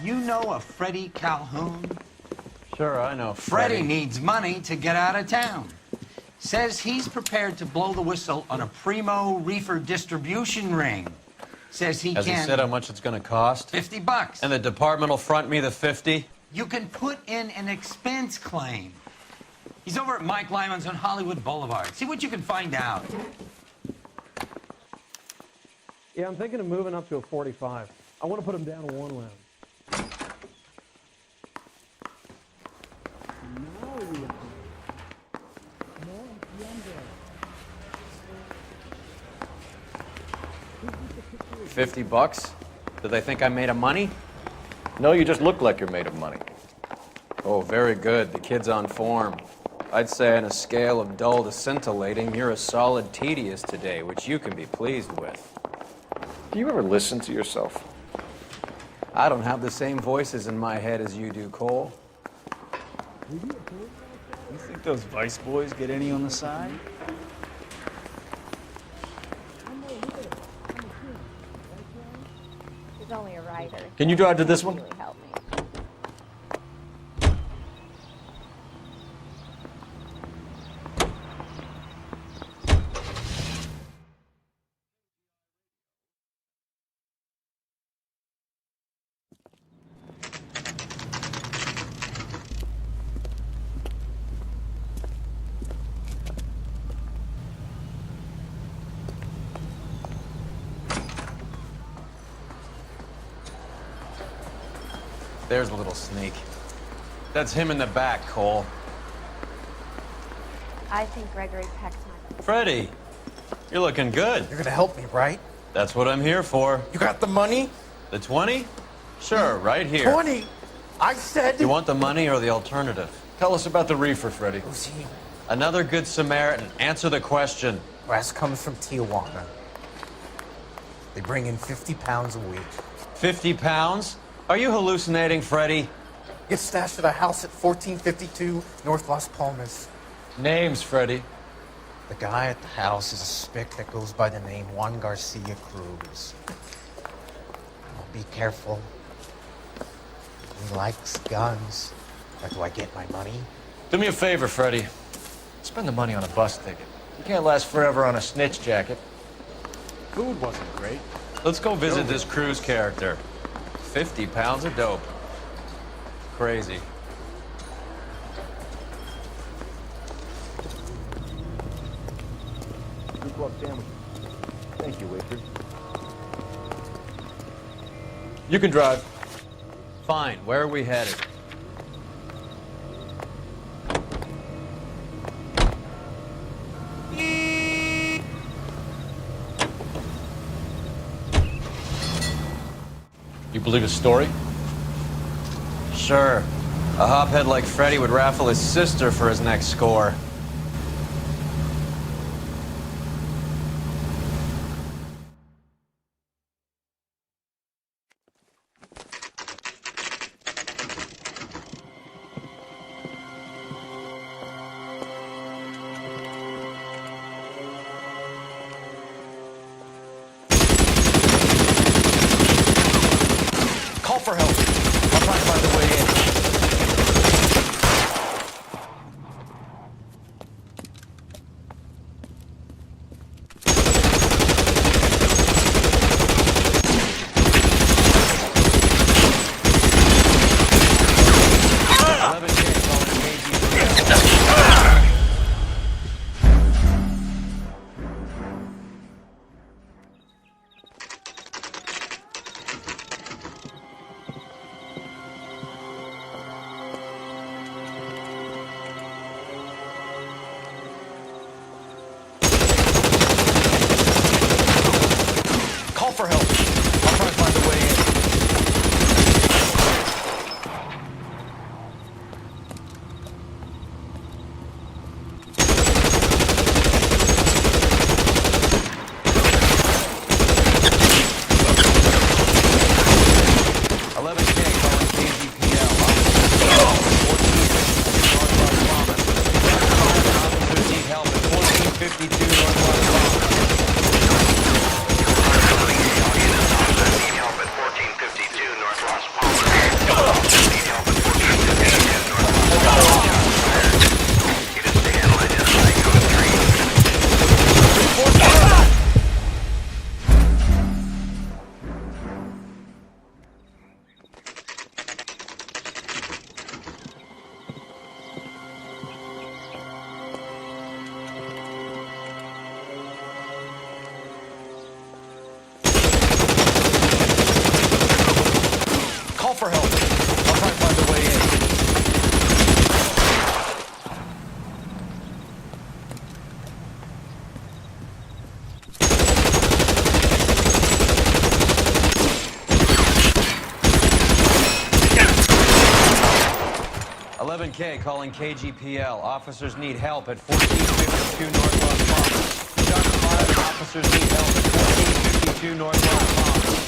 You know a Freddie Calhoun? Sure, I know Freddie needs money to get out of town. Says he's prepared to blow the whistle on a primo reefer distribution ring. Says he Has can... he said how much it's going to cost? $50. And the department will front me the 50? You can put in an expense claim. He's over at Mike Lyman's on Hollywood Boulevard. See what you can find out. Yeah, I'm thinking of moving up to a 45. I want to put him down to one round. $50? Do they think I'm made of money? No, you just look like you're made of money. Oh, very good. The kid's on form. I'd say on a scale of dull to scintillating, you're a solid tedious today, which you can be pleased with. Do you ever listen to yourself? I don't have the same voices in my head as you do, Cole. You think those Vice boys get any on the side? He's only a writer. Can you drive to this one? Really help me. There's a little sneak. That's him in the back, Cole. I think Gregory Peck's my... Freddie, you're looking good. You're gonna help me, right? That's what I'm here for. You got the money? The 20? Sure, right here. 20? I said... You want the money or the alternative? Tell us about the reefer, Freddie. Who's he? Another good Samaritan. Answer the question. Wes comes from Tijuana. They bring in 50 pounds a week. 50 pounds? Are you hallucinating, Freddie? Gets stashed at a house at 1452 North Las Palmas. Names, Freddie. The guy at the house is a spick that goes by the name Juan Garcia Cruz. Well, be careful. He likes guns. Where do I get my money? Do me a favor, Freddie. Spend the money on a bus ticket. You can't last forever on a snitch jacket. Food wasn't great. Let's go visit this Cruz character. 50 pounds of dope. Crazy. Two club sandwiches. Thank you, waitress. You can drive. Fine, where are we headed? You believe his story? Sure. A hophead like Freddie would raffle his sister for his next score. Call for help. I'll try to find a way in. Call for help. I'll try to find a way in. Help at 1452 North Las Palmas. 11K calling KGPL. Officers need help at 1452 North Las Palmas. Shots fired. Officers need help at 1452 North Las Palmas.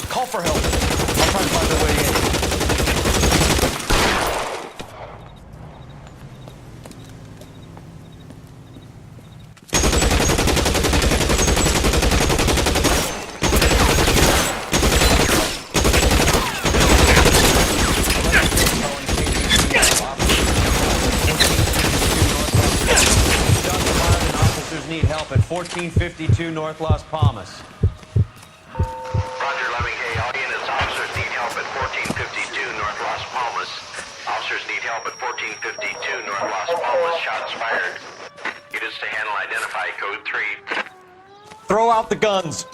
Call for help. I'll try and find a way in. Officers need help at 1452 North Las Palmas. Roger, 11K. All units, officers need help at 1452 North Las Palmas. Officers need help at 1452 North Las Palmas. Shots fired. Units to handle identify code 3. Throw out the guns.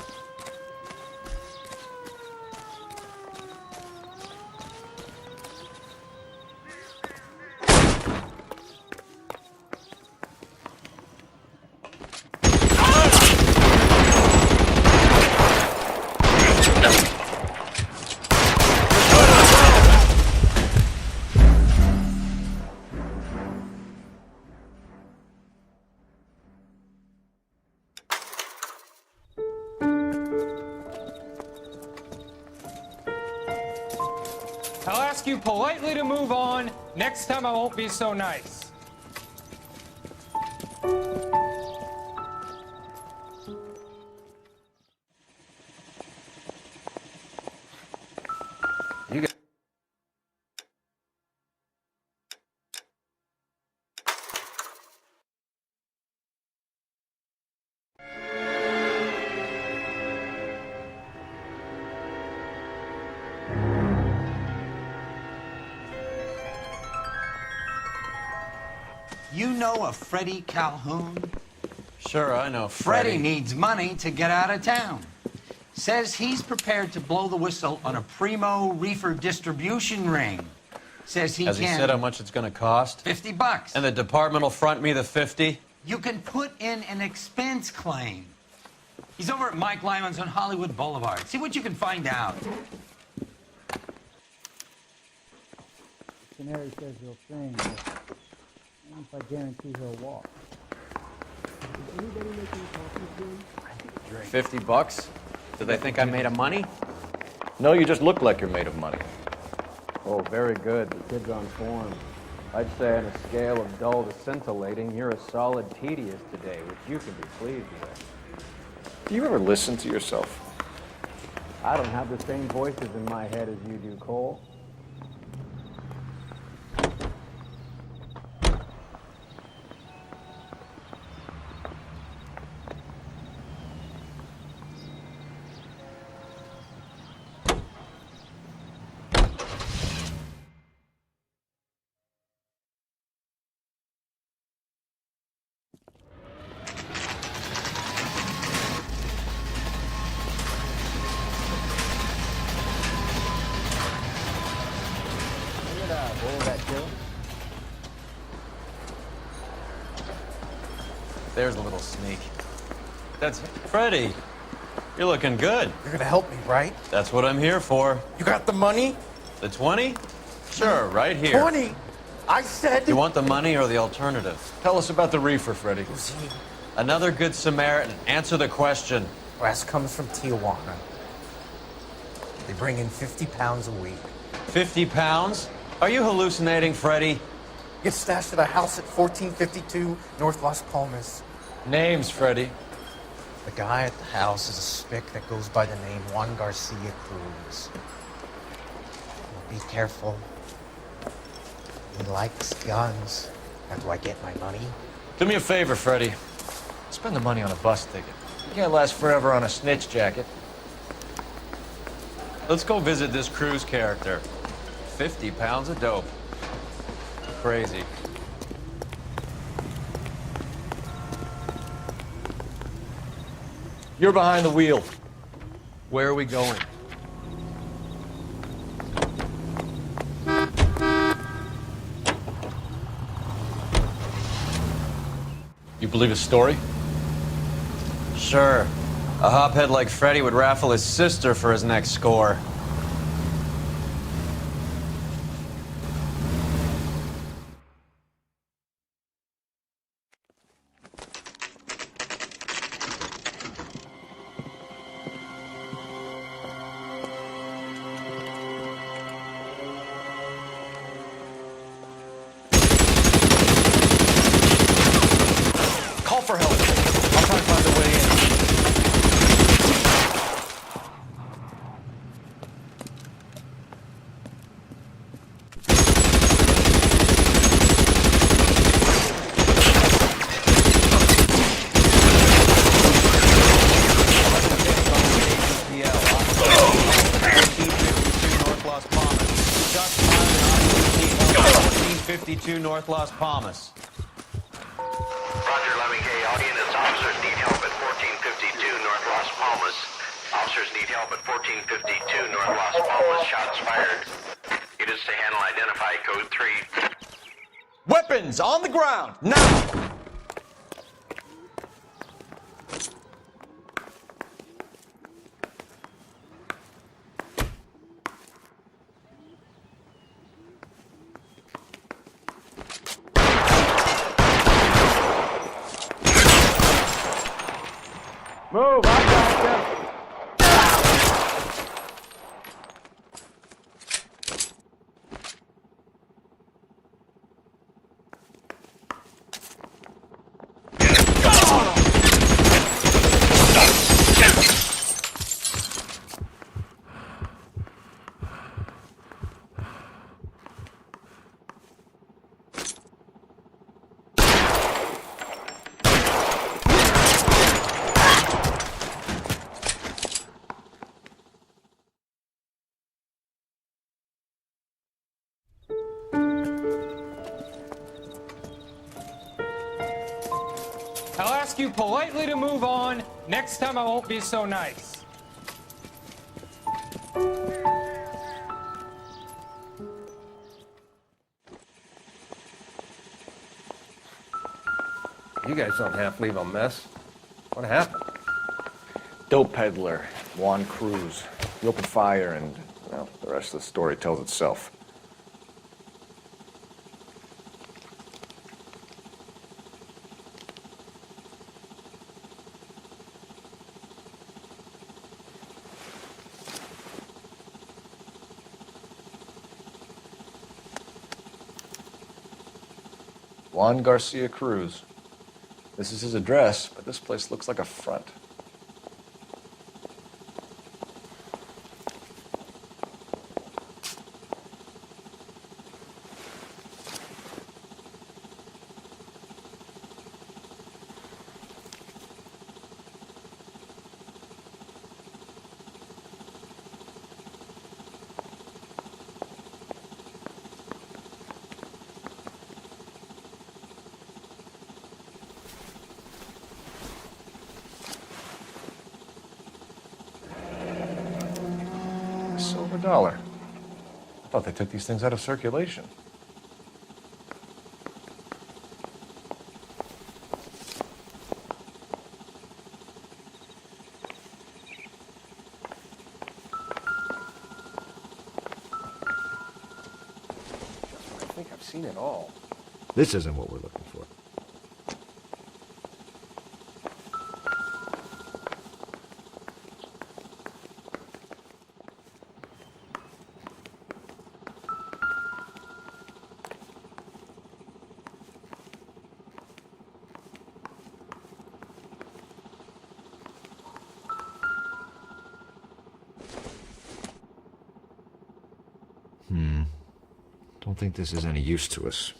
I'll ask you politely to move on. Next time I won't be so nice. You got... You know a Freddie Calhoun? Sure, I know Freddie needs money to get out of town. Says he's prepared to blow the whistle on a primo reefer distribution ring. Says he Has he can... said how much it's going to cost? $50. And the department will front me the 50? You can put in an expense claim. He's over at Mike Lyman's on Hollywood Boulevard. See what you can find out. Canary says he'll sing, but I don't know if I guarantee he'll walk. Is anybody making coffee soon? $50? Do they think I'm made of money? No, you just look like you're made of money. Oh, very good. The kid's on form. I'd say on a scale of dull to scintillating, you're a solid tedious today, which you can be pleased with. Do you ever listen to yourself? I don't have the same voices in my head as you do, Cole. There's a little sneak. That's Freddie. You're looking good. You're gonna help me, right? That's what I'm here for. You got the money? The 20? Sure, right here. 20? I said... You want the money or the alternative? Tell us about the reefer, Freddie. Who's he? Another good Samaritan. Answer the question. Brass comes from Tijuana. They bring in 50 pounds a week. 50 pounds? Are you hallucinating, Freddie? Gets stashed at a house at 1452 North Las Palmas. Names, Freddie. The guy at the house is a spick that goes by the name Juan Garcia Cruz. Well, be careful. He likes guns. How do I get my money? Do me a favor, Freddie. Spend the money on a bus ticket. You can't last forever on a snitch jacket. Let's go visit this Cruz character. 50 pounds of dope. Crazy. You're behind the wheel. Where are we going? You believe his story? Sure. A hophead like Freddy would raffle his sister for his next score. Call for help. I'll try to find a way in. North Las Palmas. Roger, Lemming K. Audience, officers need help at 1452 North Las Palmas. Officers need help at 1452 North Las Palmas. Shots fired. It is to handle identify code 3. Weapons on the ground, now! Move, I got you. I'll ask you politely to move on. Next time I won't be so nice. You guys don't half leave a mess. What happened? Dope peddler, Juan Cruz. He opened fire and, well, the rest of the story tells itself. Juan Garcia Cruz. This is his address, but this place looks like a front. Silver dollar. I thought they took these things out of circulation. I think I've seen it all. This isn't what we're looking for. Don't think this is any use to us.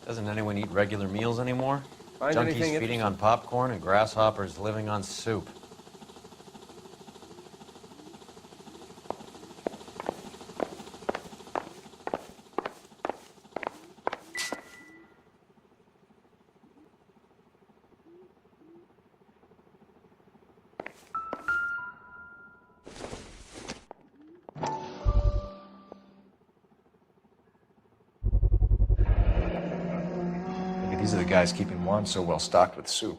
Doesn't anyone eat regular meals anymore? Find Junkies anything feeding on popcorn and grasshoppers living on soup. These are the guys keeping Juan so well stocked with soup.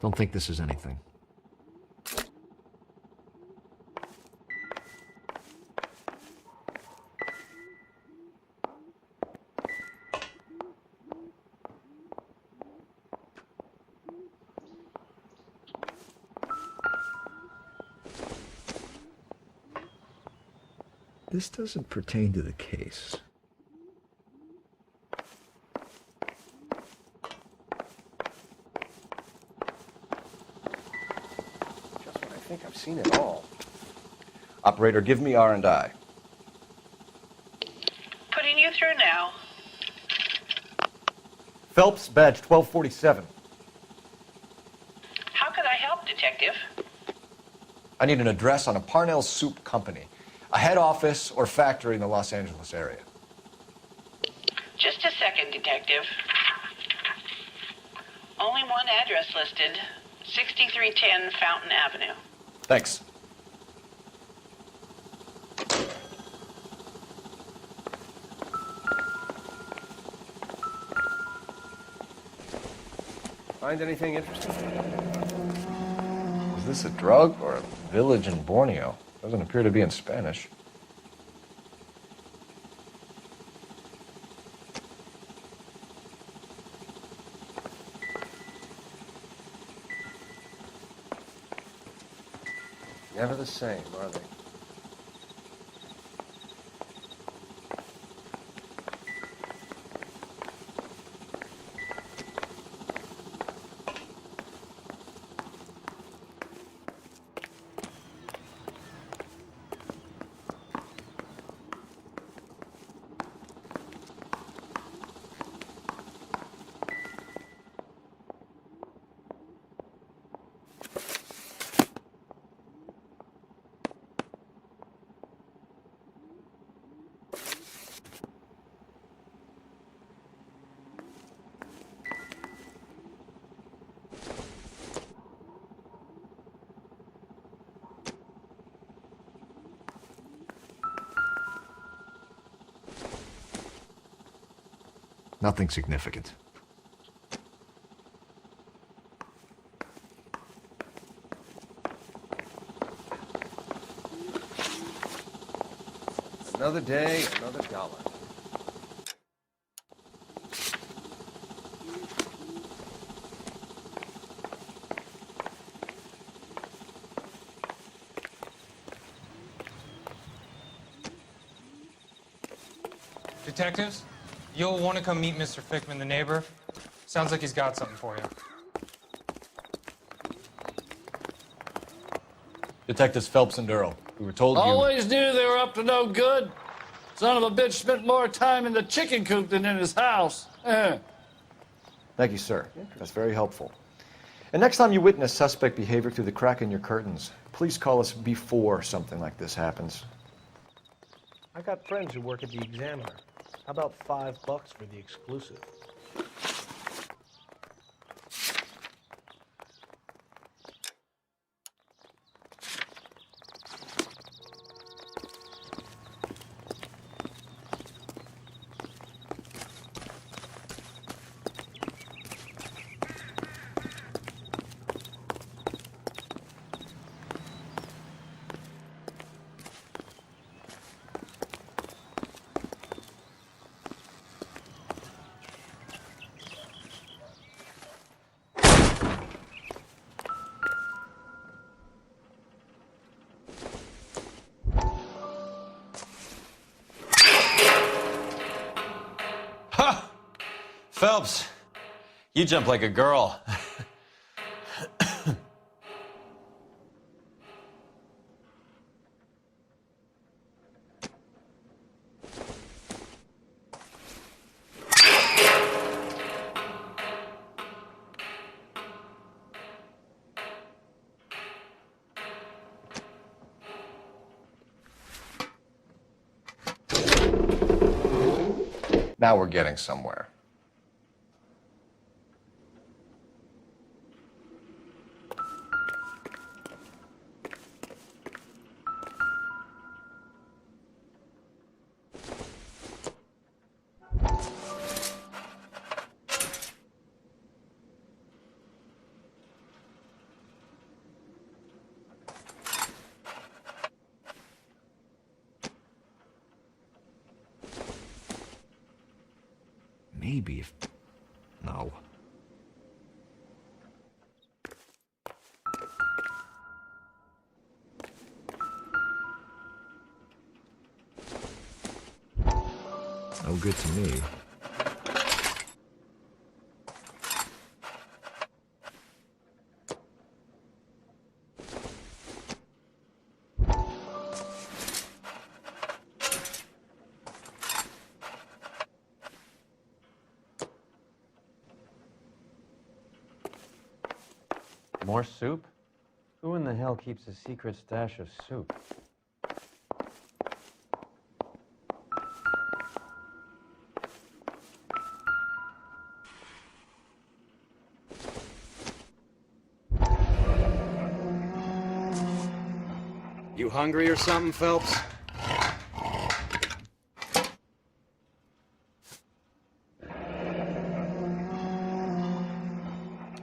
Don't think this is anything. This doesn't pertain to the case. I think I've seen it all. Operator, give me R&I. Putting you through now. Phelps, badge 1247. How could I help, Detective? I need an address on a Parnell Soup Company, a head office or factory in the Los Angeles area. Just a second, Detective. Only one address listed, 6310 Fountain Avenue. Thanks. Find anything interesting? Is this a drug or a village in Borneo? Doesn't appear to be in Spanish. Never the same, are they? Nothing significant. Another day, another dollar. Detectives, you'll want to come meet Mr. Fickman, the neighbor. Sounds like he's got something for you. Detectives Phelps and Earl. We were told Always knew they were up to no good. Son of a bitch spent more time in the chicken coop than in his house. Thank you, sir. That's very helpful. And next time you witness suspect behavior through the crack in your curtains, please call us before something like this happens. I got friends who work at the Examiner. How about $5 for the exclusive? Phelps, you jump like a girl. Now we're getting somewhere. Maybe if... No. No good to me. More soup? Who in the hell keeps a secret stash of soup? You hungry or something, Phelps?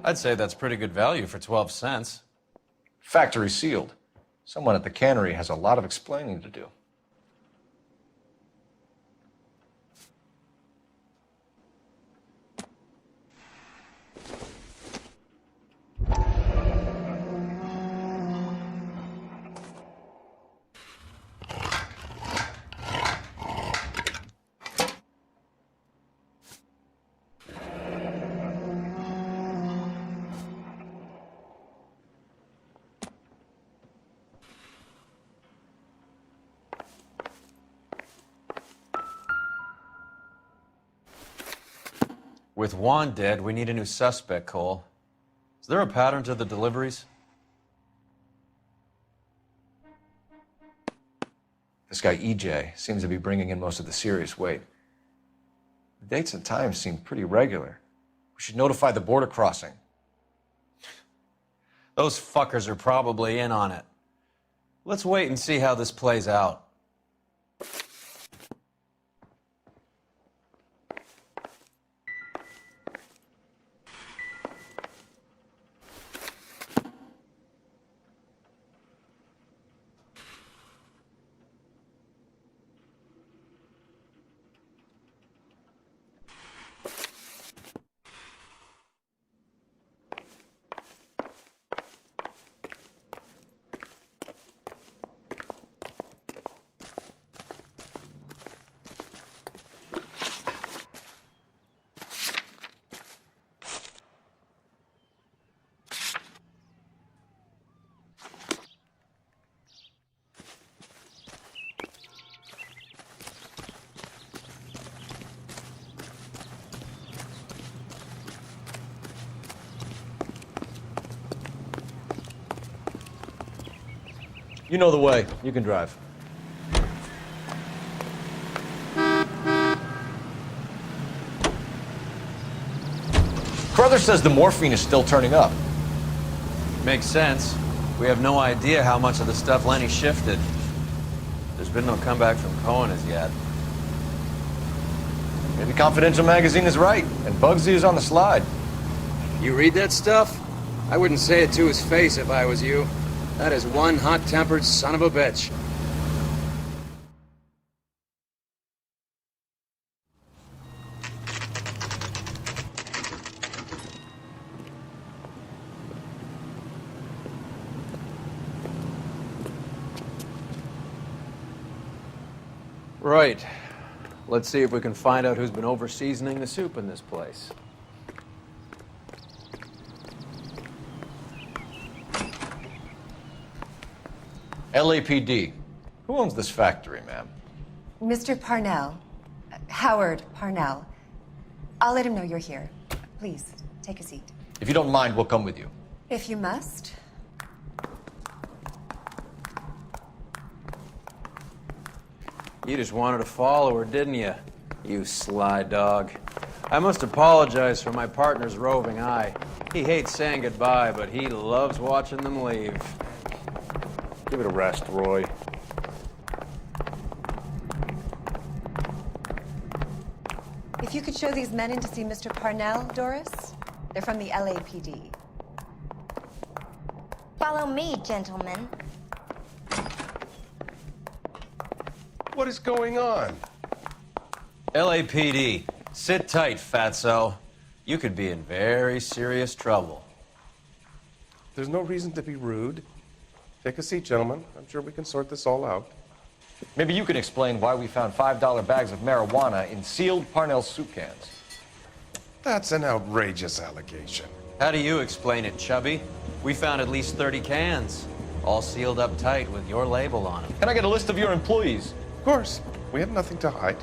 I'd say that's pretty good value for 12 cents. Factory sealed. Someone at the cannery has a lot of explaining to do. With Juan dead, we need a new suspect, Cole. Is there a pattern to the deliveries? This guy EJ seems to be bringing in most of the serious weight. The dates and times seem pretty regular. We should notify the border crossing. Those fuckers are probably in on it. Let's wait and see how this plays out. You know the way. You can drive. Carruthers says the morphine is still turning up. Makes sense. We have no idea how much of the stuff Lenny shifted. There's been no comeback from Cohen as yet. Maybe Confidential Magazine is right, and Bugsy is on the slide. You read that stuff? I wouldn't say it to his face if I was you. That is one hot-tempered son of a bitch. Right. Let's see if we can find out who's been over-seasoning the soup in this place. LAPD. Who owns this factory, ma'am? Mr. Parnell. Howard Parnell. I'll let him know you're here. Please, take a seat. If you don't mind, we'll come with you. If you must. You just wanted to follow her, didn't you? You sly dog. I must apologize for my partner's roving eye. He hates saying goodbye, but he loves watching them leave. Give it a rest, Roy. If you could show these men in to see Mr. Parnell, Doris. They're from the LAPD. Follow me, gentlemen. What is going on? LAPD, sit tight, fatso. You could be in very serious trouble. There's no reason to be rude. Take a seat, gentlemen. I'm sure we can sort this all out. Maybe you can explain why we found $5 bags of marijuana in sealed Parnell soup cans. That's an outrageous allegation. How do you explain it, Chubby? We found at least 30 cans, all sealed up tight with your label on them. Can I get a list of your employees? Of course. We have nothing to hide.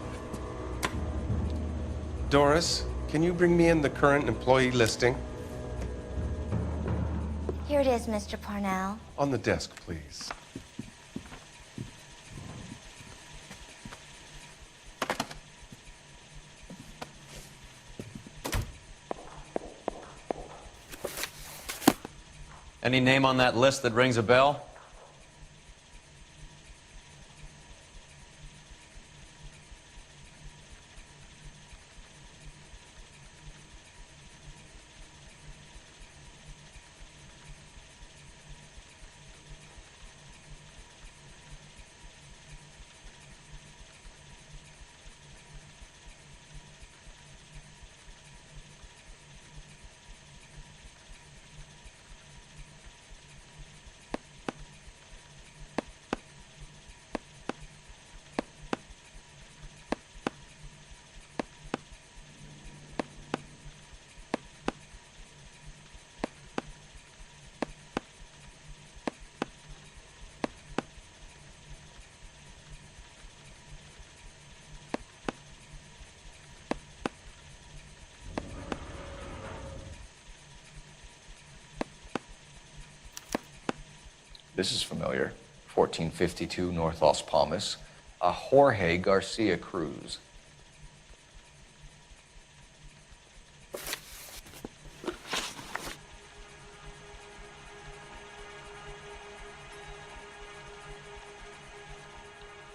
Doris, can you bring me in the current employee listing? Here it is, Mr. Parnell. On the desk, please. Any name on that list that rings a bell? This is familiar. 1452 North Las Palmas. A Jorge Garcia Cruz.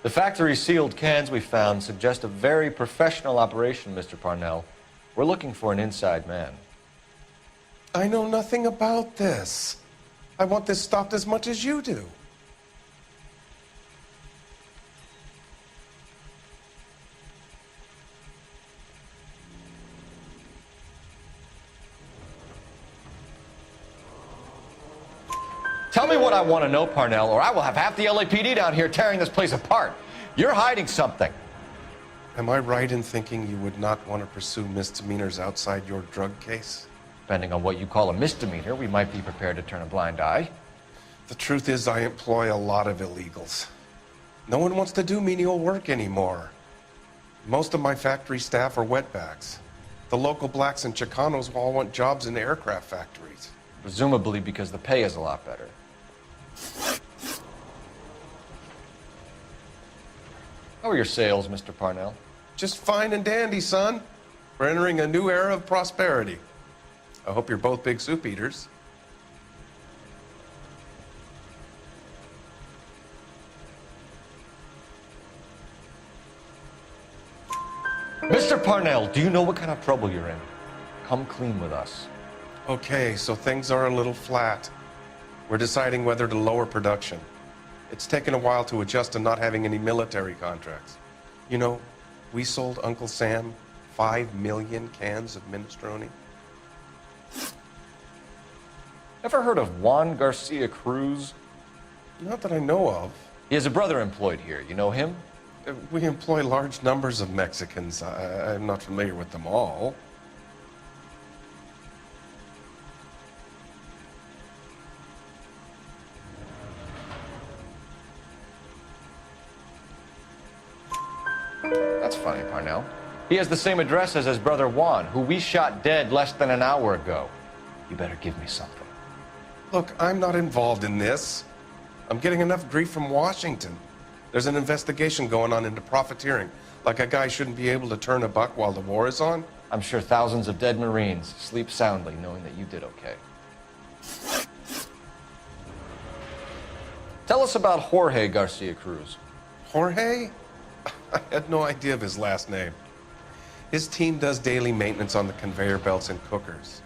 The factory sealed cans we found suggest a very professional operation, Mr. Parnell. We're looking for an inside man. I know nothing about this. I want this stopped as much as you do. Tell me what I want to know, Parnell, or I will have half the LAPD down here tearing this place apart. You're hiding something. Am I right in thinking you would not want to pursue misdemeanors outside your drug case? Depending on what you call a misdemeanor, we might be prepared to turn a blind eye. The truth is, I employ a lot of illegals. No one wants to do menial work anymore. Most of my factory staff are wetbacks. The local blacks and Chicanos all want jobs in aircraft factories. Presumably because the pay is a lot better. How are your sales, Mr. Parnell? Just fine and dandy, son. We're entering a new era of prosperity. I hope you're both big soup eaters. Mr. Parnell, do you know what kind of trouble you're in? Come clean with us. Okay, so things are a little flat. We're deciding whether to lower production. It's taken a while to adjust to not having any military contracts. You know, we sold Uncle Sam 5 million cans of minestrone. Ever heard of Juan Garcia Cruz? Not that I know of. He has a brother employed here. You know him? We employ large numbers of Mexicans. I'm not familiar with them all. That's funny, Parnell. He has the same address as his brother Juan, who we shot dead less than an hour ago. You better give me something. Look, I'm not involved in this. I'm getting enough grief from Washington. There's an investigation going on into profiteering. Like a guy shouldn't be able to turn a buck while the war is on. I'm sure thousands of dead Marines sleep soundly knowing that you did okay. Tell us about Jorge Garcia Cruz. Jorge? I had no idea of his last name. His team does daily maintenance on the conveyor belts and cookers.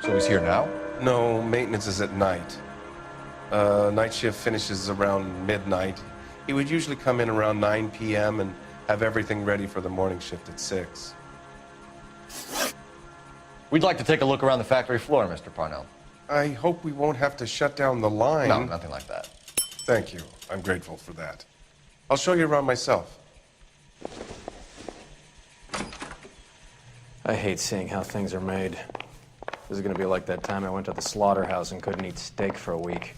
So he's here now? No, maintenance is at night. Night shift finishes around midnight. He would usually come in around 9 p.m. and have everything ready for the morning shift at 6. We'd like to take a look around the factory floor, Mr. Parnell. I hope we won't have to shut down the line. No, nothing like that. Thank you. I'm grateful for that. I'll show you around myself. I hate seeing how things are made. This is gonna be like that time I went to the slaughterhouse and couldn't eat steak for a week.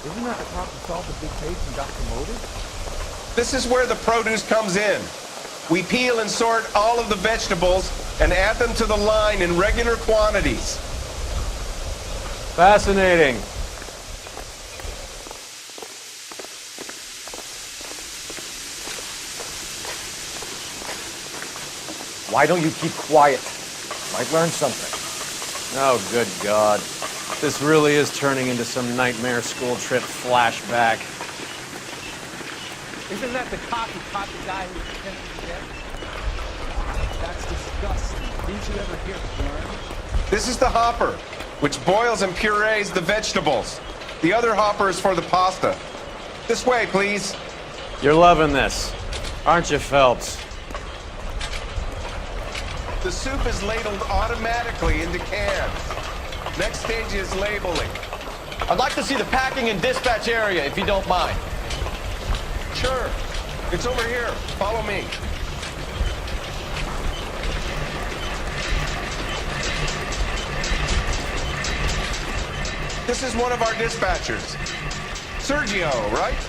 Isn't that the crop that solved the big case and got promoted? This is where the produce comes in. We peel and sort all of the vegetables and add them to the line in regular quantities. Fascinating. Why don't you keep quiet? Might learn something. Oh, good God. This really is turning into some nightmare school trip flashback. Isn't that the cop who caught the guy who was pretending to be dead? That's disgusting. Didn't you ever hear burn? This is the hopper, which boils and purees the vegetables. The other hopper is for the pasta. This way, please. You're loving this, aren't you, Phelps? The soup is ladled automatically into cans. Next stage is labeling. I'd like to see the packing and dispatch area, if you don't mind. Sure. It's over here. Follow me. This is one of our dispatchers. Sergio, right?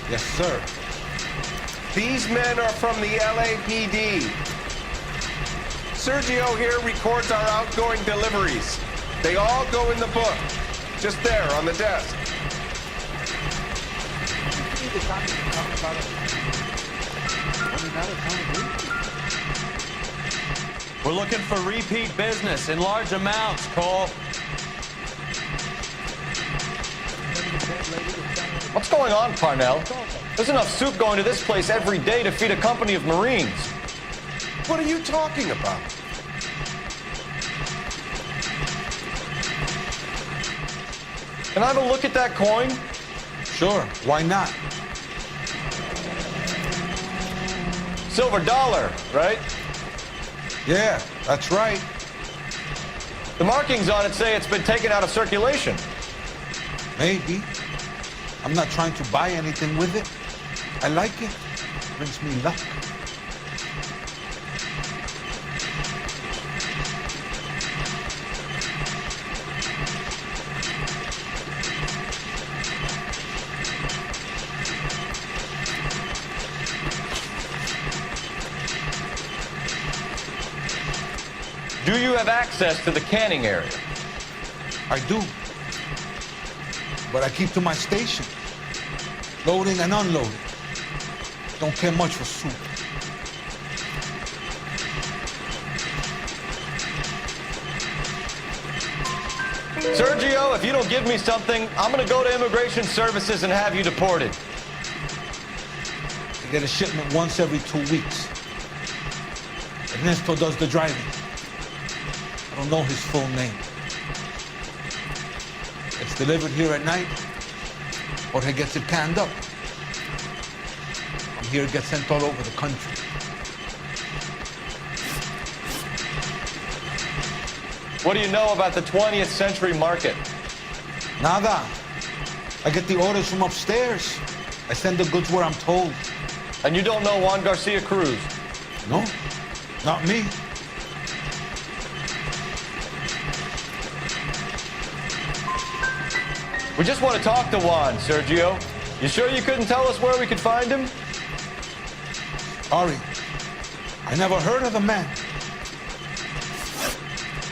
Yes, sir. These men are from the LAPD. Sergio here records our outgoing deliveries. They all go in the book. Just there on the desk. We're looking for repeat business in large amounts, Cole. What's going on, Parnell? There's enough soup going to this place every day to feed a company of Marines. What are you talking about? Can I have a look at that coin? Sure, why not? Silver dollar, right? Yeah, that's right. The markings on it say it's been taken out of circulation. Maybe. I'm not trying to buy anything with it. I like it. Brings me luck. Do you have access to the canning area? I do. But I keep to my station. Loading and unloading. Don't care much for soup. Sergio, if you don't give me something, I'm gonna go to Immigration Services and have you deported. I get a shipment once every 2 weeks. Ernesto does the driving. I don't know his full name. It's delivered here at night, or he gets it canned up. From here, it gets sent all over the country. What do you know about the 20th century market? Nada. I get the orders from upstairs. I send the goods where I'm told. And you don't know Juan Garcia Cruz? No, not me. We just want to talk to Juan, Sergio. You sure you couldn't tell us where we could find him? Ari, I never heard of the man.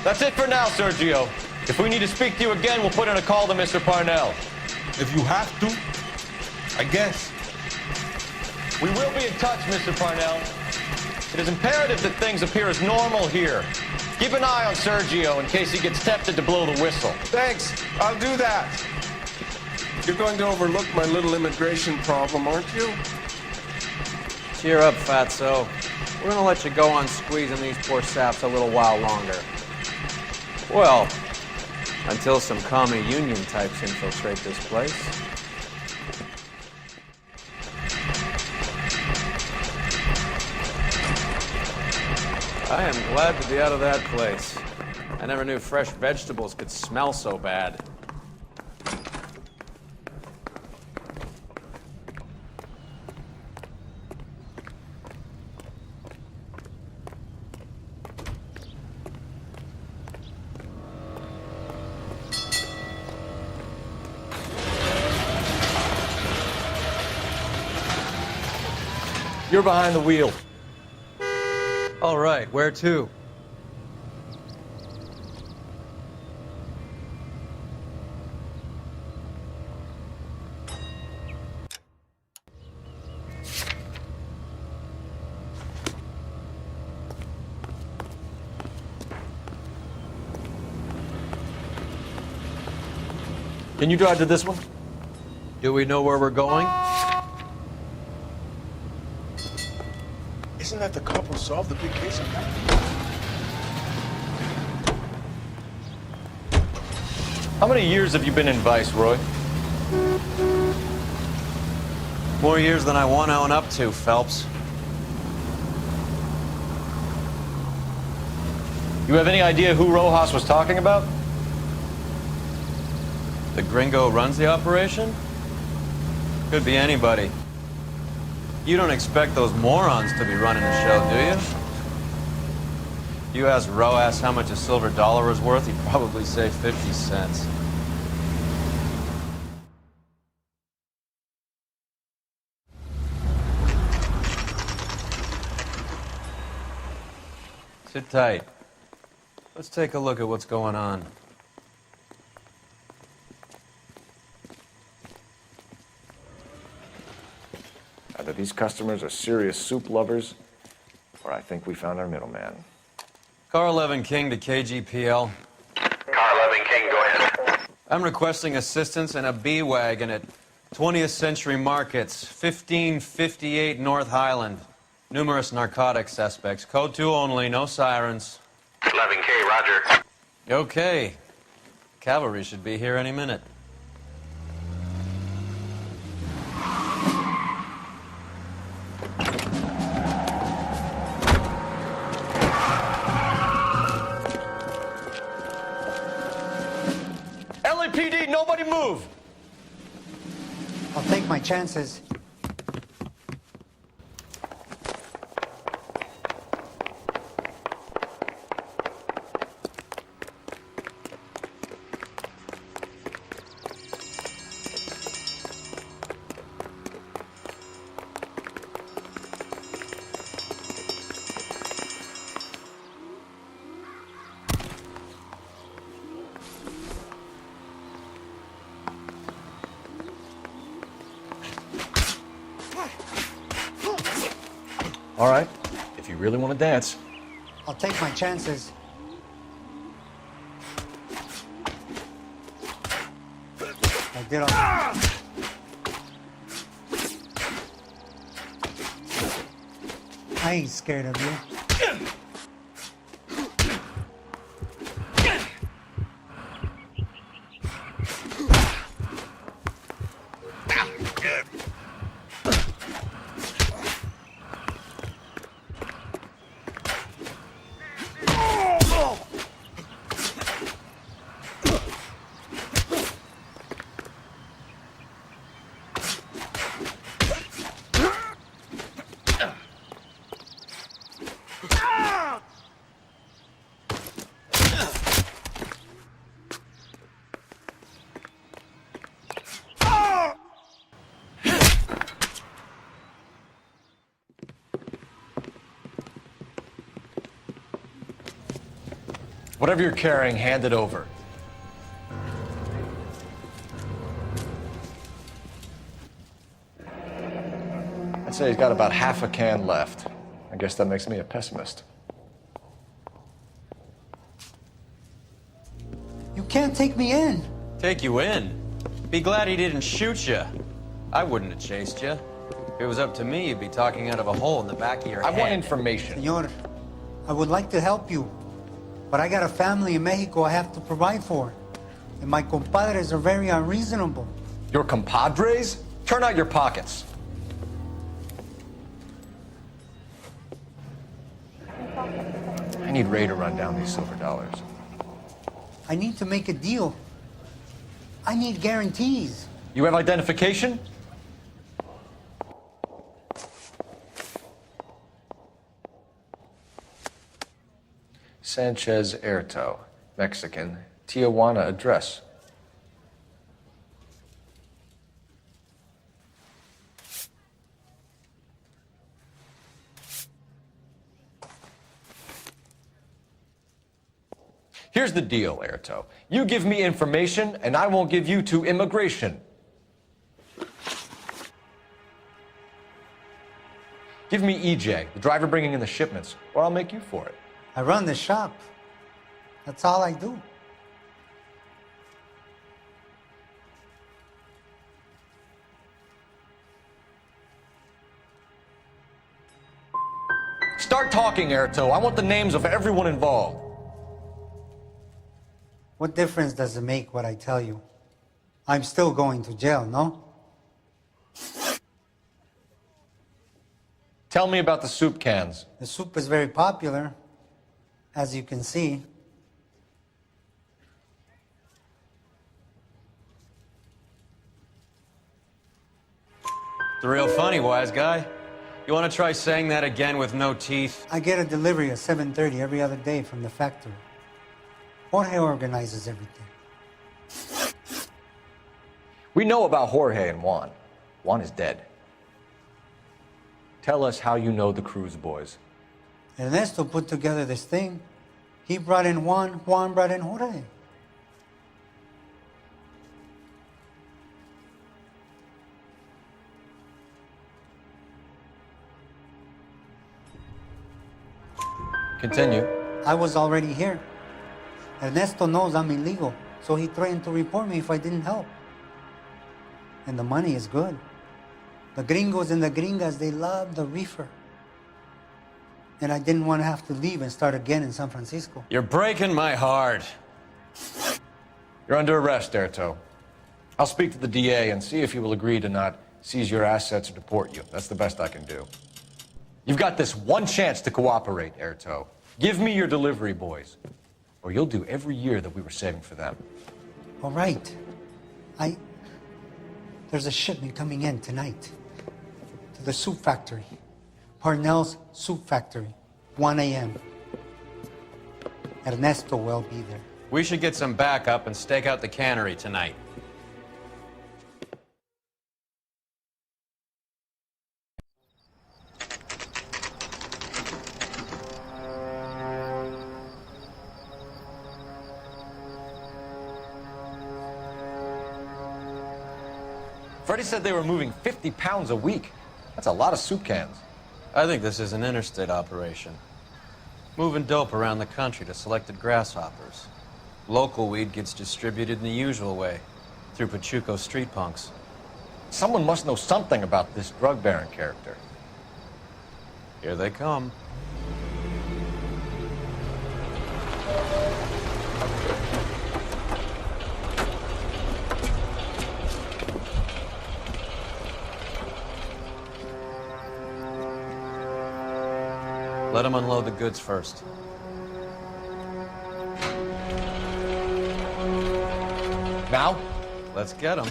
That's it for now, Sergio. If we need to speak to you again, we'll put in a call to Mr. Parnell. If you have to, I guess. We will be in touch, Mr. Parnell. It is imperative that things appear as normal here. Keep an eye on Sergio in case he gets tempted to blow the whistle. Thanks. I'll do that. You're going to overlook my little immigration problem, aren't you? Cheer up, fatso. We're gonna let you go on squeezing these poor saps a little while longer. Well, until some commie union types infiltrate this place. I am glad to be out of that place. I never knew fresh vegetables could smell so bad. You're behind the wheel. All right, where to? Can you drive to this one? Do we know where we're going? Isn't that the cop who solved the big case of that? How many years have you been in Vice, Roy? More years than I want to own up to, Phelps. You have any idea who Rojas was talking about? The gringo who runs the operation? Could be anybody. You don't expect those morons to be running the show, do you? You asked Rojas how much a silver dollar was worth, he'd probably say 50 cents. Sit tight. Let's take a look at what's going on. Either these customers are serious soup lovers, or I think we found our middleman. Car 11 King to KGPL. Car 11 King, go ahead. I'm requesting assistance in a B-Wagon at 20th Century Markets, 1558 North Highland. Numerous narcotic suspects. Code 2 only, no sirens. 11K, roger. Okay. Cavalry should be here any minute. LAPD, nobody move! I'll take my chances. All right, if you really want to dance. I'll take my chances. I did all. I ain't scared of you. Whatever you're carrying, hand it over. I'd say he's got about half a can left. I guess that makes me a pessimist. You can't take me in. Take you in? Be glad he didn't shoot you. I wouldn't have chased you. If it was up to me, you'd be talking out of a hole in the back of your head. I want information. Senor, I would like to help you, but I got a family in Mexico I have to provide for. And my compadres are very unreasonable. Your compadres? Turn out your pockets. I need Ray to run down these silver dollars. I need to make a deal. I need guarantees. You have identification? Sanchez Erto, Mexican, Tijuana address. Here's the deal, Erto. You give me information, and I won't give you to immigration. Give me EJ, the driver bringing in the shipments, or I'll make you for it. I run the shop. That's all I do. Start talking, Erto. I want the names of everyone involved. What difference does it make what I tell you? I'm still going to jail, no? Tell me about the soup cans. The soup is very popular, as you can see. It's real funny, wise guy. You want to try saying that again with no teeth? I get a delivery at 7:30 every other day from the factory. Jorge organizes everything. We know about Jorge and Juan. Juan is dead. Tell us how you know the Cruz boys. Ernesto put together this thing. He brought in Juan, Juan brought in Jorge. Continue. I was already here. Ernesto knows I'm illegal, so he threatened to report me if I didn't help. And the money is good. The gringos and the gringas, they love the reefer. And I didn't want to have to leave and start again in San Francisco. You're breaking my heart. You're under arrest, Erto. I'll speak to the DA and see if he will agree to not seize your assets or deport you. That's the best I can do. You've got this one chance to cooperate, Erto. Give me your delivery boys, or you'll do every year that we were saving for them. All right. There's a shipment coming in tonight to the soup factory. Parnell's Soup Factory, 1 a.m. Ernesto will be there. We should get some backup and stake out the cannery tonight. Freddie said they were moving 50 pounds a week. That's a lot of soup cans. I think this is an interstate operation. Moving dope around the country to selected grasshoppers. Local weed gets distributed in the usual way. through Pachuco street punks. Someone must know something about this drug baron character. Here they come. Let them unload the goods first. Now? Let's get them.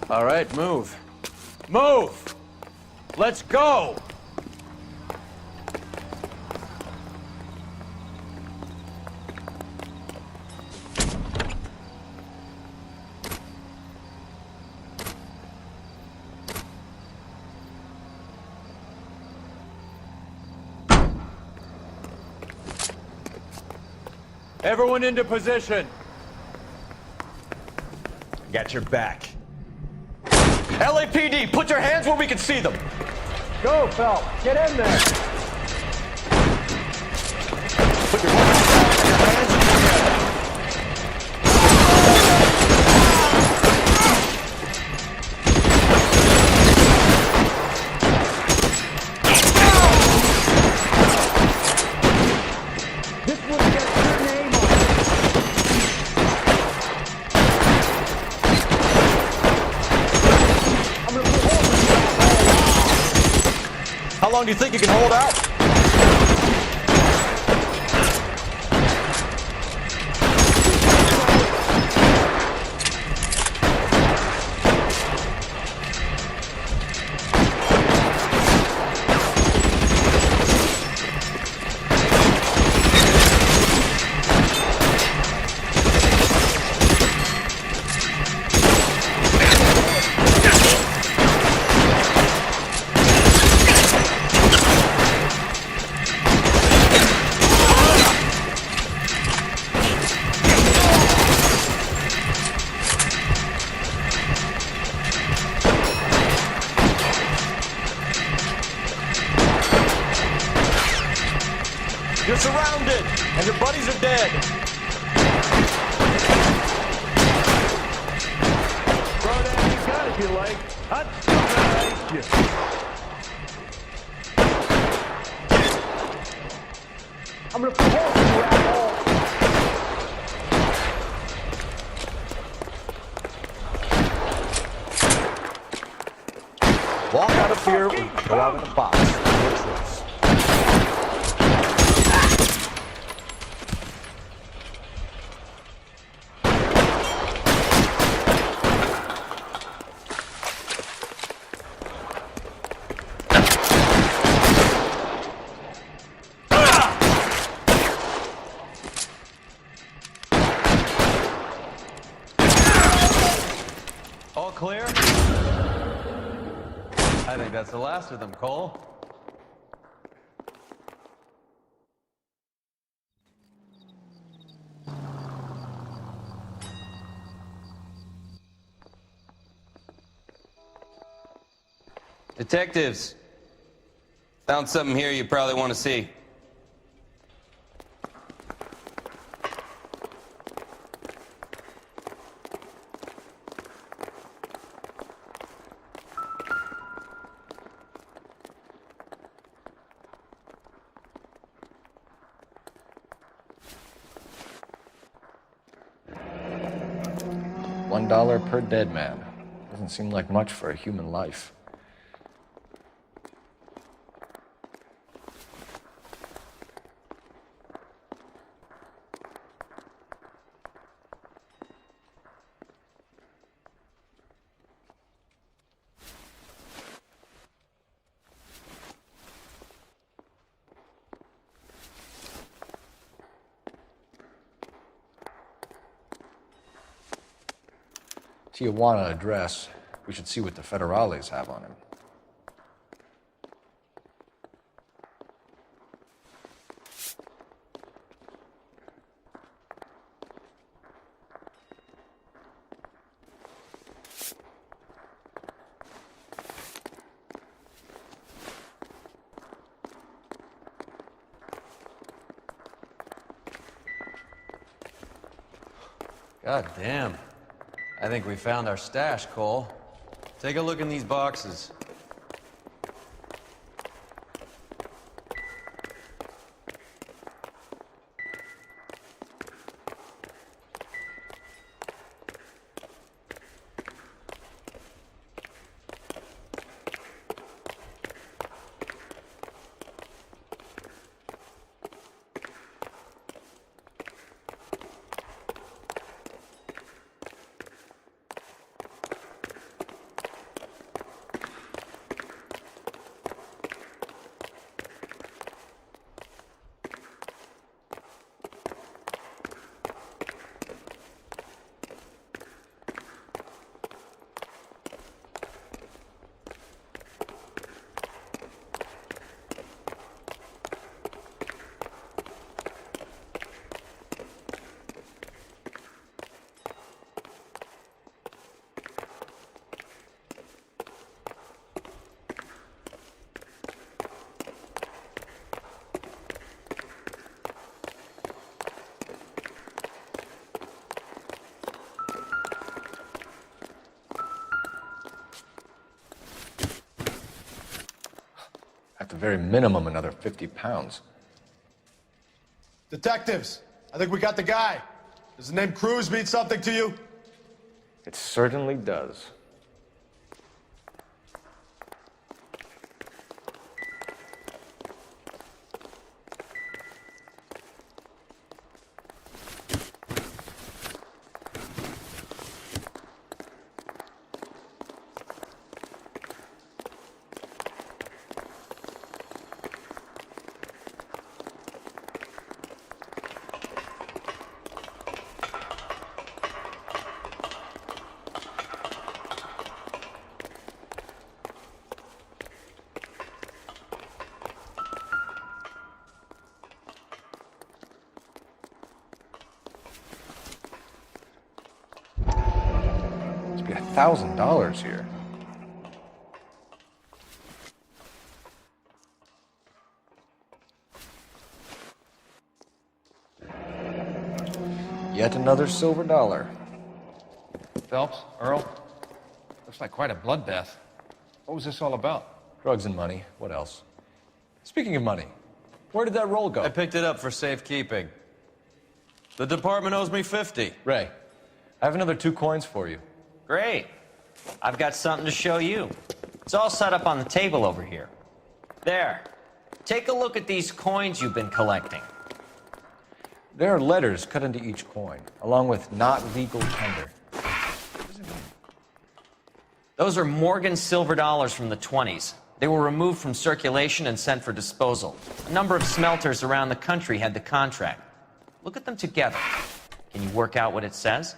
All right, move. Move! Let's go! Everyone into position. Got your back. LAPD, put your hands where we can see them. Go, Phelps. Get in there. Put your hands together. This would get your name on it. I'm gonna put holes in you. How long do you think you can hold out? You're surrounded, and your buddies are dead. Throw down your gun if you like. I'd still ice you. I'm gonna put holes in you, asshole. Walk out of here, or go out of the box. Your choice. All clear? I think that's the last of them, Cole. Detectives, found something here you probably want to see. $1 per dead man. Doesn't seem like much for a human life. Tijuana address. We should see what the federales have on him. God damn. I think we found our stash, Cole. Take a look in these boxes. At the very minimum, another 50 pounds. Detectives, I think we got the guy. Does the name Cruz mean something to you? It certainly does. Must be $1,000 here. Yet another silver dollar. Phelps, Earl, looks like quite a bloodbath. What was this all about? Drugs and money. What else? Speaking of money, where did that roll go? I picked it up for safekeeping. The department owes me 50. Ray, I have another 2 coins for you. Great. I've got something to show you. It's all set up on the table over here. There. Take a look at these coins you've been collecting. There are letters cut into each coin, along with not legal tender. Those are Morgan silver dollars from the 20s. They were removed from circulation and sent for disposal. A number of smelters around the country had the contract. Look at them together. Can you work out what it says?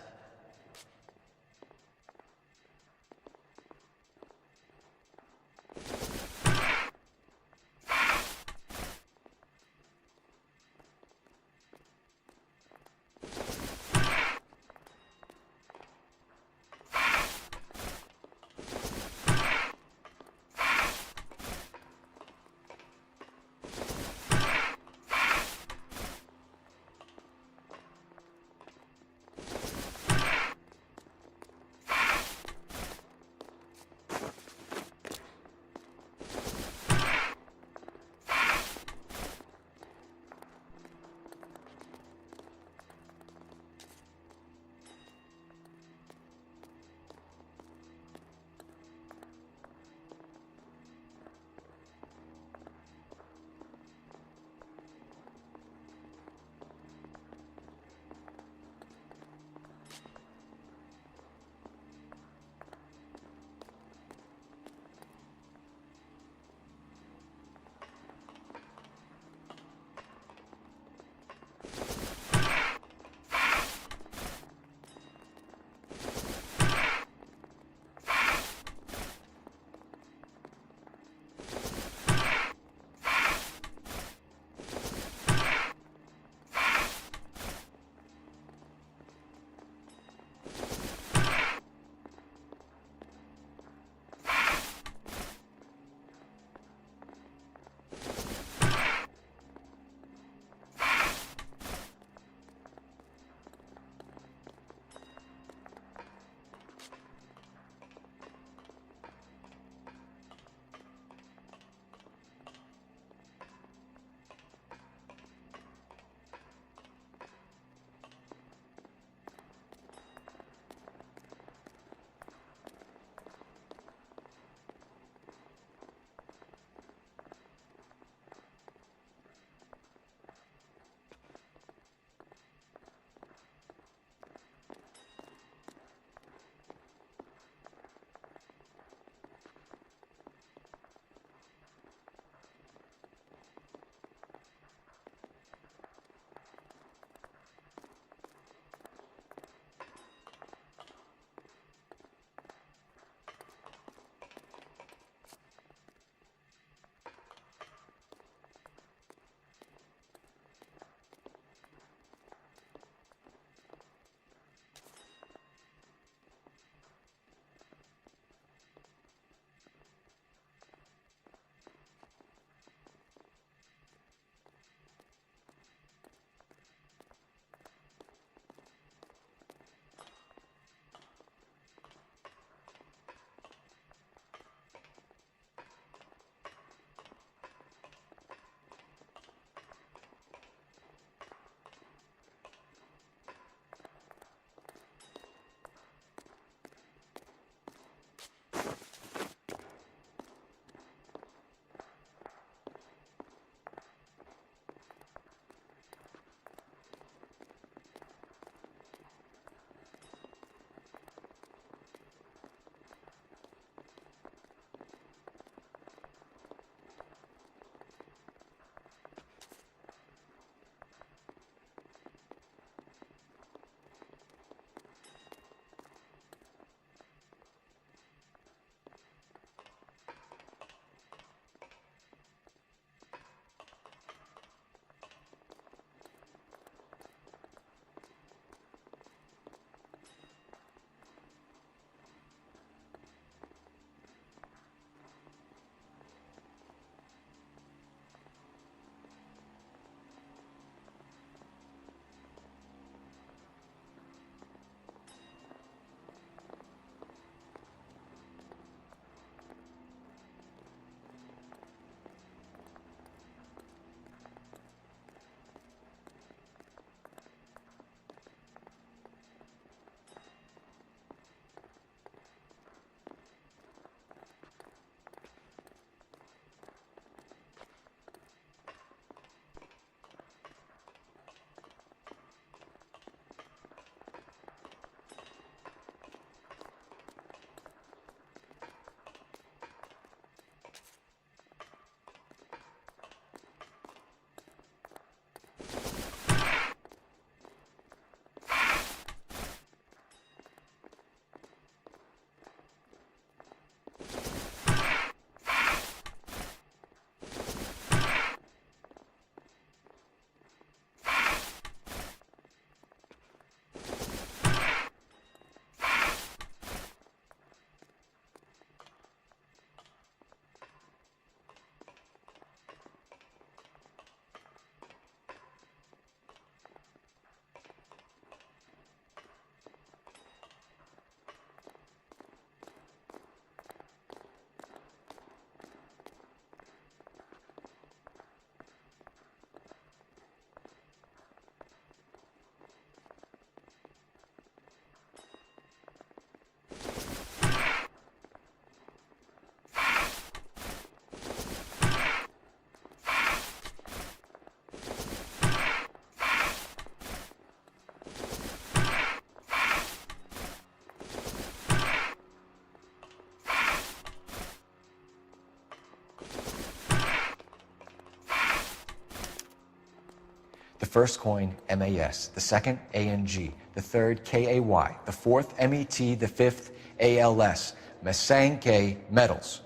first coin, MAS. The second, ANG. The third, KAY. The fourth, MET. The fifth, ALS. Masanke Metals.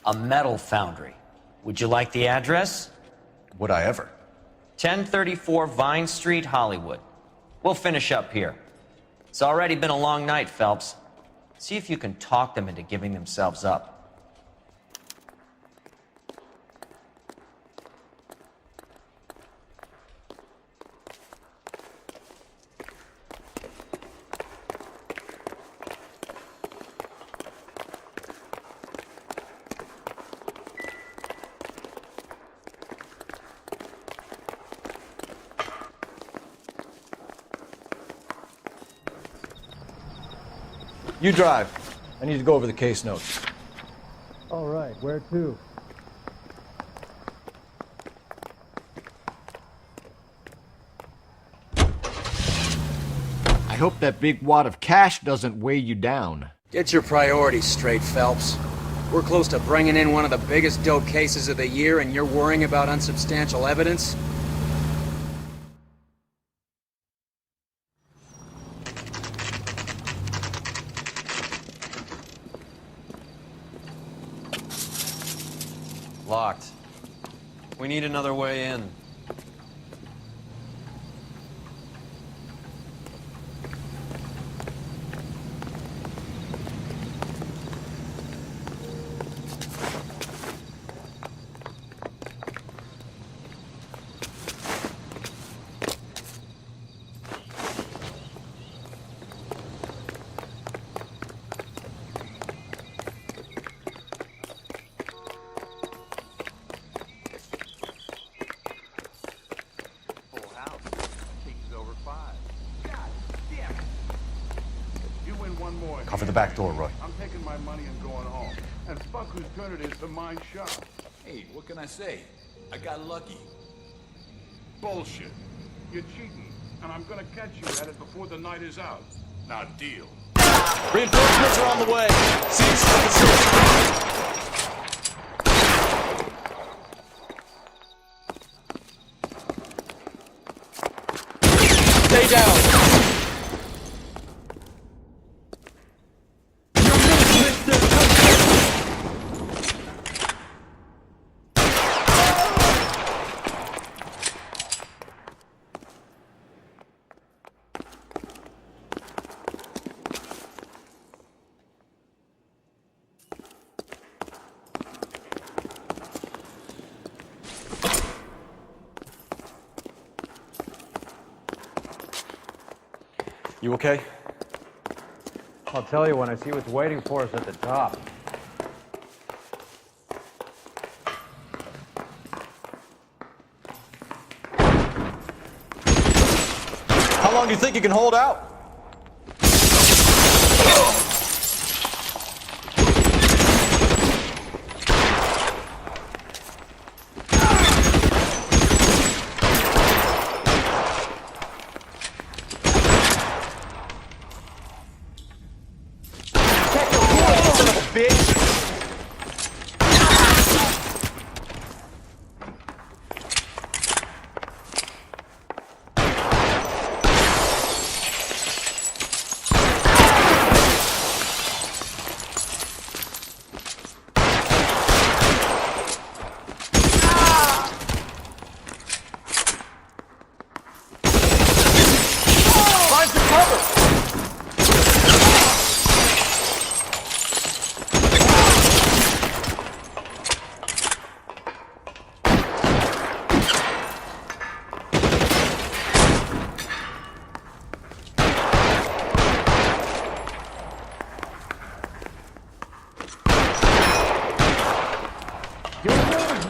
A metal foundry. Would you like the address? Would I ever? 1034 Vine Street, Hollywood. We'll finish up here. It's already been a long night, Phelps. See if you can talk them into giving themselves up. You drive. I need to go over the case notes. All right, where to? I hope that big wad of cash doesn't weigh you down. Get your priorities straight, Phelps. We're close to bringing in one of the biggest dope cases of the year, and you're worrying about unsubstantial evidence? Locked. We need another way in. Cover the back door, Roy. I'm taking my money and going home. And fuck whose turn it is to mind shop. Hey, what can I say? I got lucky. Bullshit. You're cheating, and I'm gonna catch you at it before the night is out. Now deal. Reinforcements are on the way. Stay down. You okay? I'll tell you when I see what's waiting for us at the top. How long do you think you can hold out?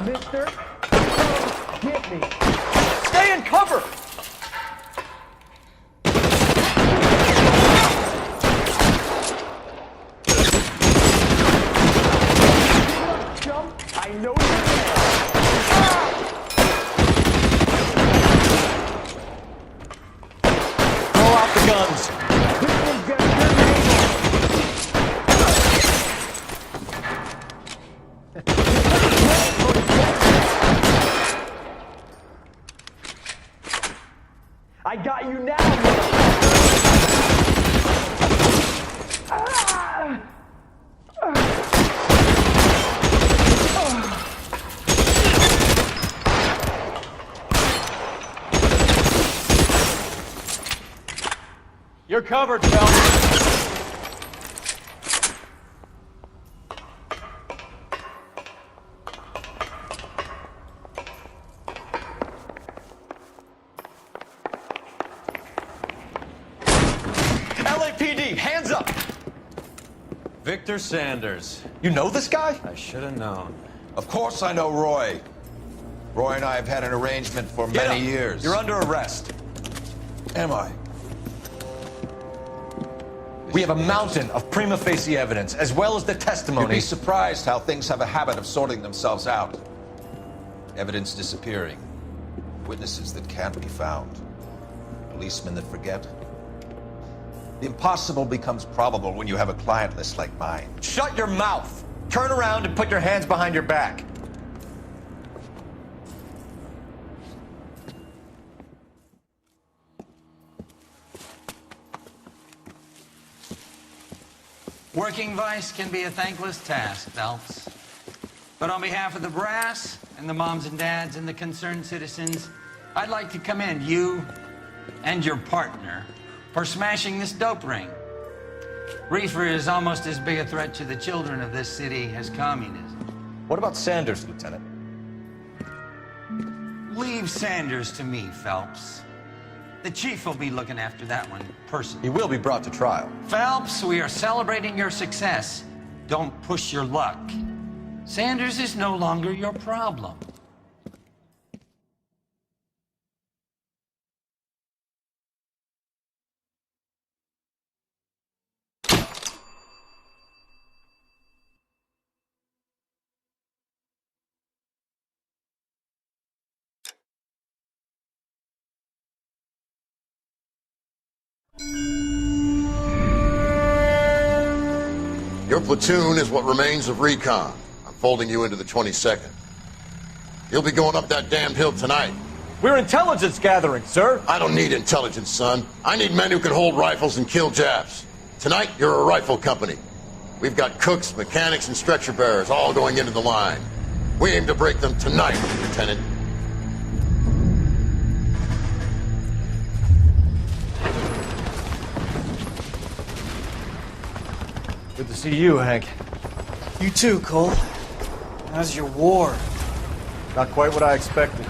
Mister, get me. Stay in cover! Jump. I know you're there. Throw out the guns. This one's got your name on it. You're covered, Phelps. LAPD, hands up! Victor Sanders. You know this guy? I should have known. Of course I know Roy. Roy and I have had an arrangement for many years. You're under arrest. Am I? We have a mountain of prima facie evidence, as well as the testimony. You'd be surprised how things have a habit of sorting themselves out. Evidence disappearing. Witnesses that can't be found. Policemen that forget. The impossible becomes probable when you have a client list like mine. Shut your mouth! Turn around and put your hands behind your back. Working vice can be a thankless task, Phelps. But on behalf of the brass and the moms and dads and the concerned citizens, I'd like to commend you and your partner for smashing this dope ring. Reefer is almost as big a threat to the children of this city as communism. What about Sanders, Lieutenant? Leave Sanders to me, Phelps. The chief will be looking after that one personally. He will be brought to trial. Phelps, we are celebrating your success. Don't push your luck. Sanders is no longer your problem. Your platoon is what remains of recon. I'm folding you into the 22nd. You'll be going up that damned hill tonight. We're intelligence gathering, sir. I don't need intelligence, son. I need men who can hold rifles and kill Japs. Tonight, you're a rifle company. We've got cooks, mechanics, and stretcher bearers all going into the line. We aim to break them tonight, Lieutenant. Good to see you, Hank. You too, Cole. How's your war? Not quite what I expected.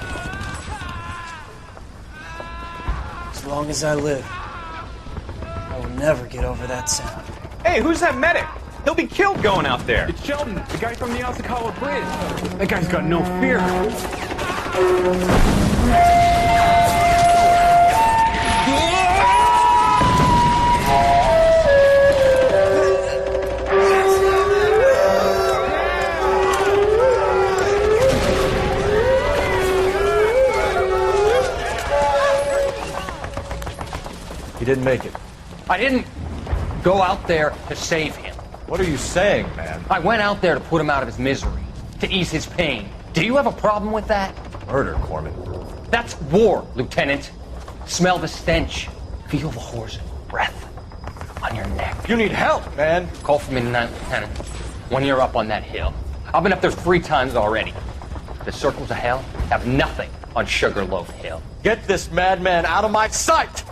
As long as I live, I will never get over that sound. Hey, who's that medic? He'll be killed going out there. It's Sheldon, the guy from the Asakawa Bridge. That guy's got no fear. He didn't make it. I didn't go out there to save him. What are you saying, man? I went out there to put him out of his misery, to ease his pain. Do you have a problem with that? Murder, Corman. That's war, Lieutenant. Smell the stench. Feel the horse's breath on your neck. You need help, man. Call for me tonight, Lieutenant, when you're up on that hill. I've been up there 3 times already. The circles of hell have nothing on Sugarloaf Hill. Get this madman out of my sight!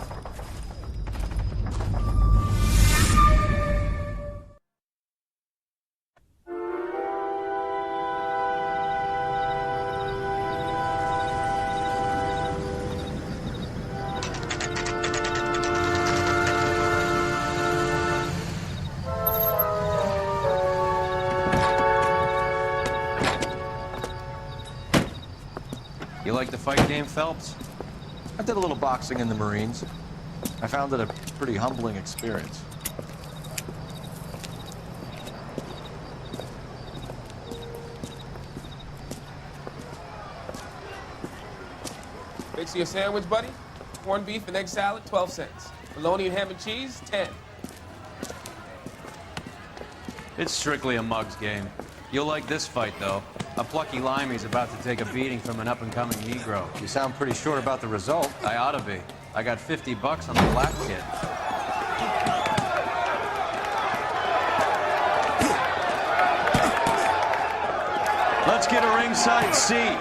You like the fight game, Phelps? I did a little boxing in the Marines. I found it a pretty humbling experience. Fix you a sandwich, buddy? Corned beef and egg salad, 12 cents. Bologna and ham and cheese, 10. It's strictly a mug's game. You'll like this fight, though. A plucky limey's about to take a beating from an up-and-coming Negro. You sound pretty sure about the result. I ought to be. I got $50 on the black kid. Let's get a ringside seat.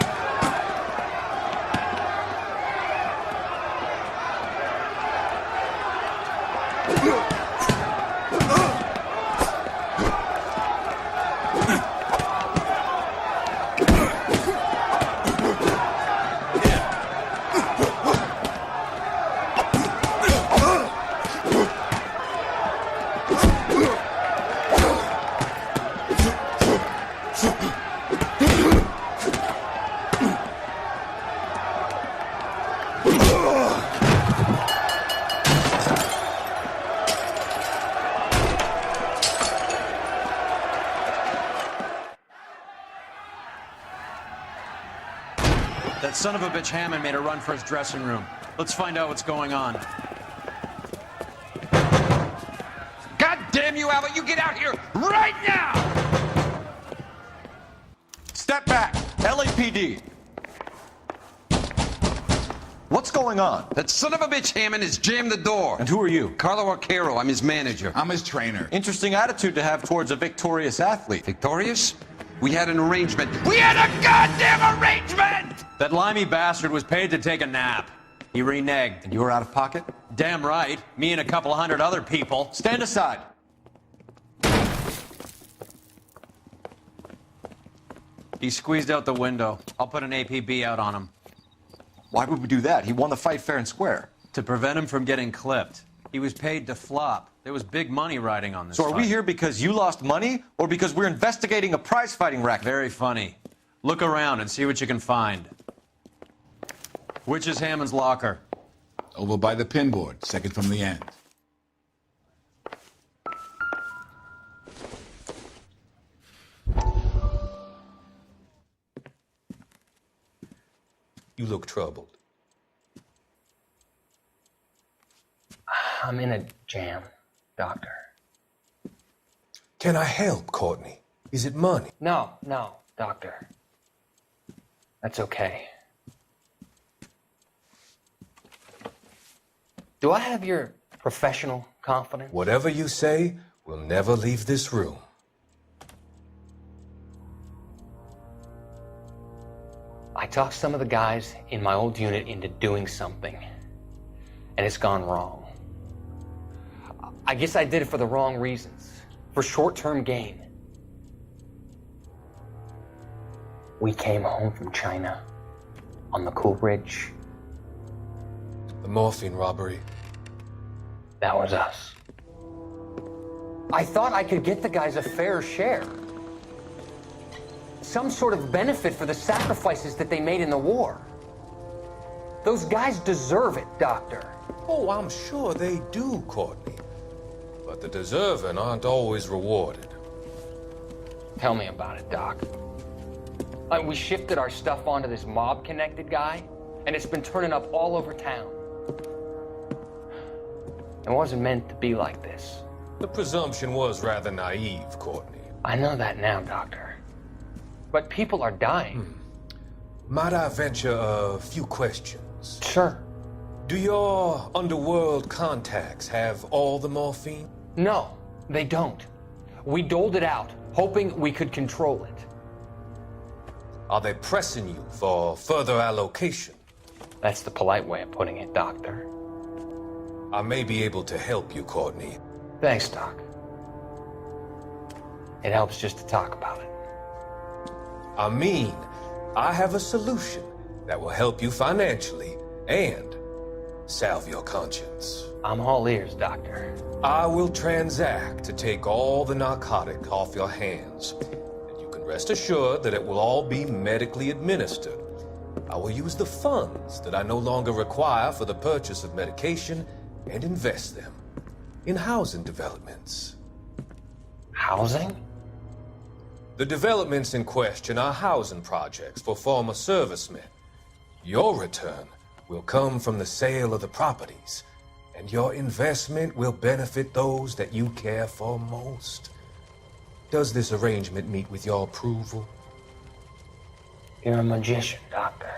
That son of a bitch Hammond made a run for his dressing room. Let's find out what's going on. God damn you, Albert! You get out here right now! Step back. LAPD. What's going on? That son of a bitch Hammond has jammed the door. And who are you? Carlo Arcaro. I'm his manager. I'm his trainer. Interesting attitude to have towards a victorious athlete. Victorious? We had an arrangement. We had a goddamn arrangement! That limey bastard was paid to take a nap. He reneged. And you were out of pocket? Damn right. Me and a couple hundred other people. Stand aside. He squeezed out the window. I'll put an APB out on him. Why would we do that? He won the fight fair and square. To prevent him from getting clipped. He was paid to flop. There was big money riding on this So are we fight. here because you lost money or because we're investigating a prize-fighting racket? Very funny. Look around and see what you can find. Which is Hammond's locker? Over by the pinboard, second from the end. You look troubled. I'm in a jam, Doctor. Can I help, Courtney? Is it money? No, Doctor. That's okay. Do I have your professional confidence? Whatever you say, we'll never leave this room. I talked some of the guys in my old unit into doing something, and it's gone wrong. I guess I did it for the wrong reasons, for short-term gain. We came home from China on the Cool Ridge. The morphine robbery. That was us. I thought I could get the guys a fair share. Some sort of benefit for the sacrifices that they made in the war. Those guys deserve it, Doctor. Oh, I'm sure they do, Courtney. But the deserving aren't always rewarded. Tell me about it, Doc. We shifted our stuff onto this mob-connected guy, and it's been turning up all over town. It wasn't meant to be like this. The presumption was rather naive, Courtney. I know that now, Doctor. But people are dying. Might I venture a few questions? Sure. Do your underworld contacts have all the morphine? No, they don't. We doled it out, hoping we could control it. Are they pressing you for further allocation? That's the polite way of putting it, Doctor. I may be able to help you, Courtney. Thanks, Doc. It helps just to talk about it. I mean, I have a solution that will help you financially and salve your conscience. I'm all ears, Doctor. I will transact to take all the narcotic off your hands. And you can rest assured that it will all be medically administered. I will use the funds that I no longer require for the purchase of medication and invest them in housing developments. Housing? The developments in question are housing projects for former servicemen. Your return will come from the sale of the properties, and your investment will benefit those that you care for most. Does this arrangement meet with your approval? You're a magician, Doctor.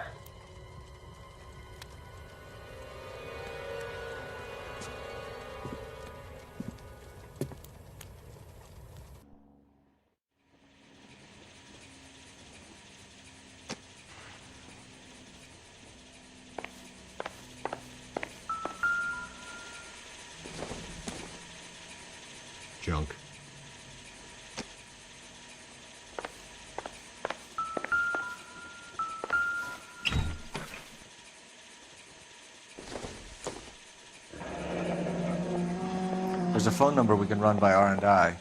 There's a phone number we can run by R&I,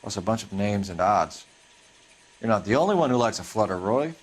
plus a bunch of names and odds. You're not the only one who likes a flutter, Roy.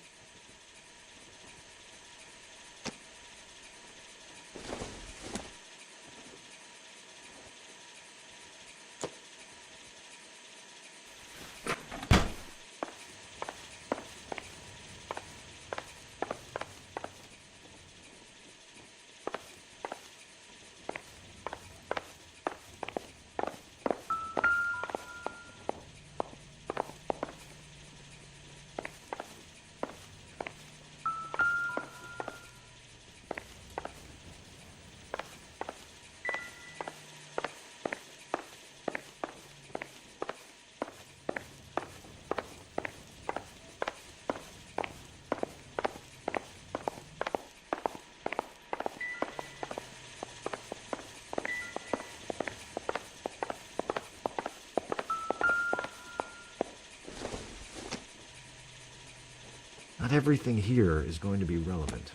Not everything here is going to be relevant.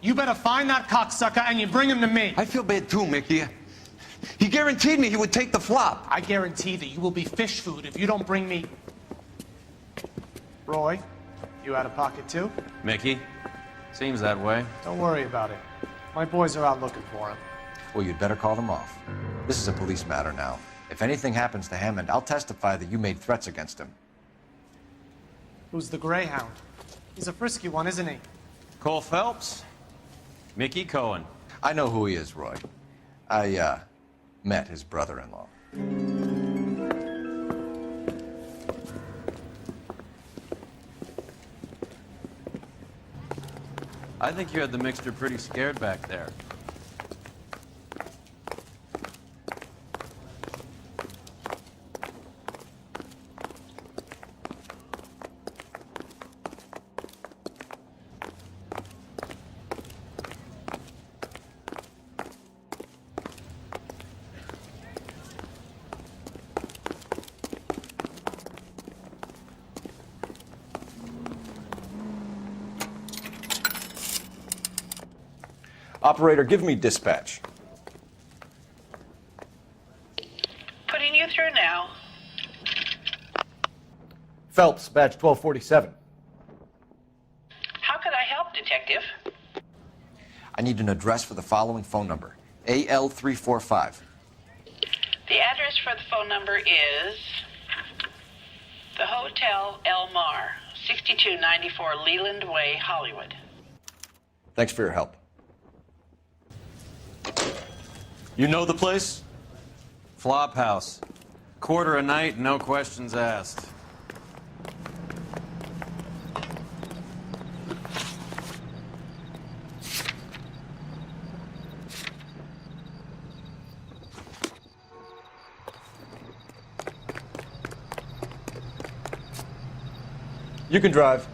You better find that cocksucker and you bring him to me. I feel bad too, Mickey. He guaranteed me he would take the flop. I guarantee that you will be fish food if you don't bring me... Roy, you out of pocket too? Mickey? Seems that way. Don't worry about it. My boys are out looking for him. Well, you'd better call them off. This is a police matter now. If anything happens to Hammond, I'll testify that you made threats against him. Who's the Greyhound? He's a frisky one, isn't he? Cole Phelps? Mickey Cohen. I know who he is, Roy. I, met his brother-in-law. I think you had the mixture pretty scared back there. Operator, give me dispatch. Putting you through now. Phelps, badge 1247. How could I help, Detective? I need an address for the following phone number. AL345. The address for the phone number is the Hotel El Mar, 6294 Leland Way, Hollywood. Thanks for your help. You know the place? Flop house. Quarter a night, no questions asked. You can drive.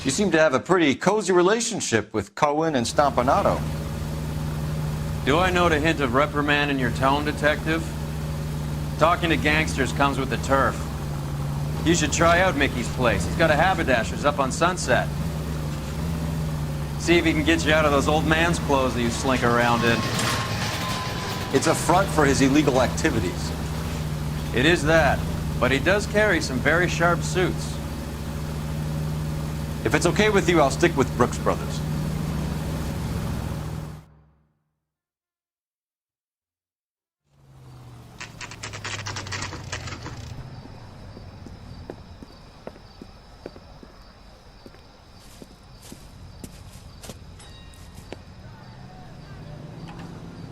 You seem to have a pretty cozy relationship with Cohen and Stompanato. Do I note a hint of reprimand in your tone, Detective? Talking to gangsters comes with the turf. You should try out Mickey's place. He's got a haberdasher's up on Sunset. See if he can get you out of those old man's clothes that you slink around in. It's a front for his illegal activities. It is that, but he does carry some very sharp suits. If it's okay with you, I'll stick with Brooks Brothers.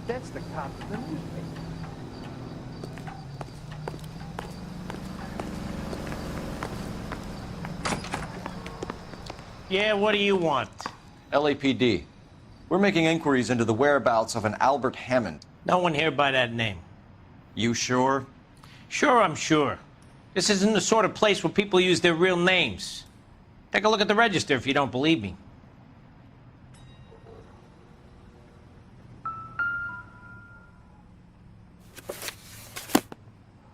That's the cop in the newspaper. Yeah, what do you want? LAPD. We're making inquiries into the whereabouts of an Albert Hammond. No one here by that name. You sure? Sure, I'm sure. This isn't the sort of place where people use their real names. Take a look at the register if you don't believe me.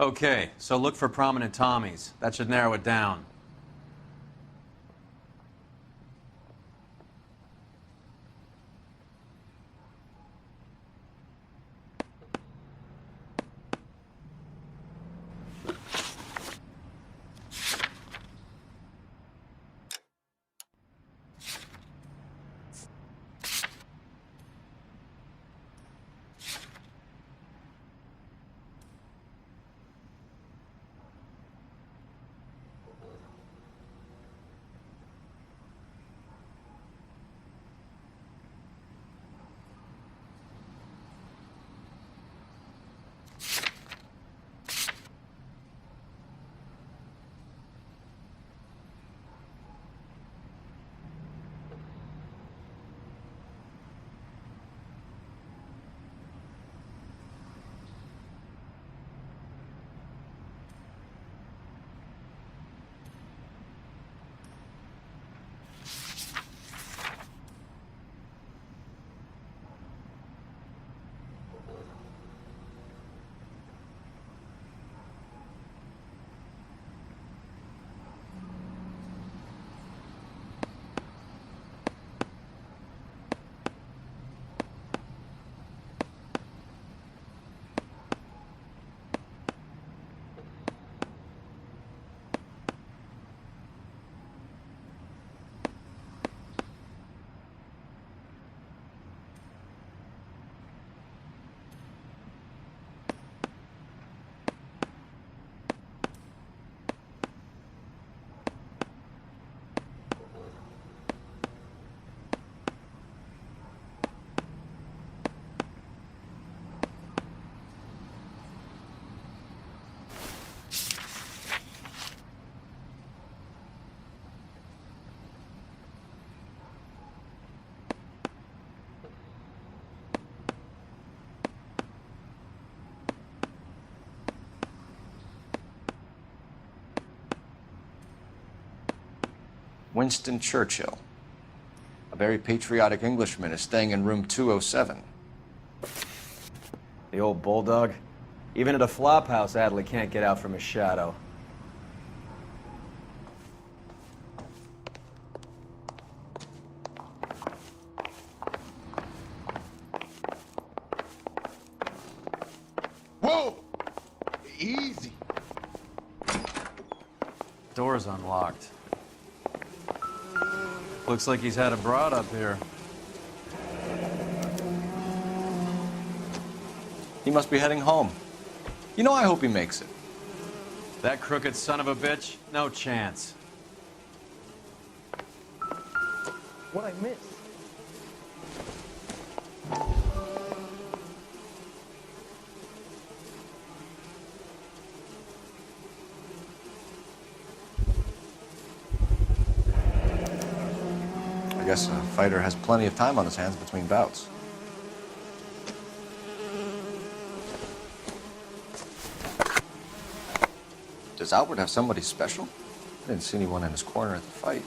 Okay, so look for prominent Tommies. That should narrow it down. Winston Churchill. A very patriotic Englishman is staying in room 207. The old bulldog. Even at a flop house, Adley can't get out from his shadow. Whoa! Easy. Door's unlocked. Looks like he's had a broad up here. He must be heading home. You know, I hope he makes it. That crooked son of a bitch? No chance. What I missed? I guess a fighter has plenty of time on his hands between bouts. Does Albert have somebody special? I didn't see anyone in his corner at the fight.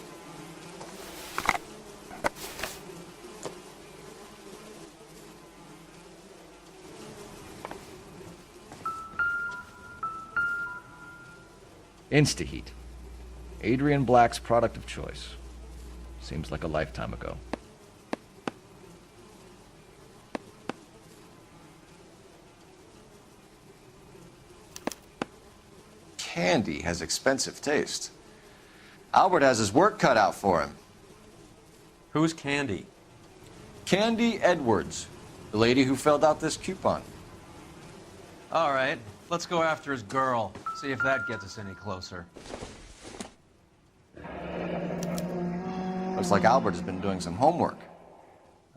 Instaheat. Adrian Black's product of choice. Seems like a lifetime ago. Candy has expensive taste. Albert has his work cut out for him. Who's Candy? Candy Edwards, the lady who filled out this coupon. All right, let's go after his girl. See if that gets us any closer. Looks like Albert has been doing some homework.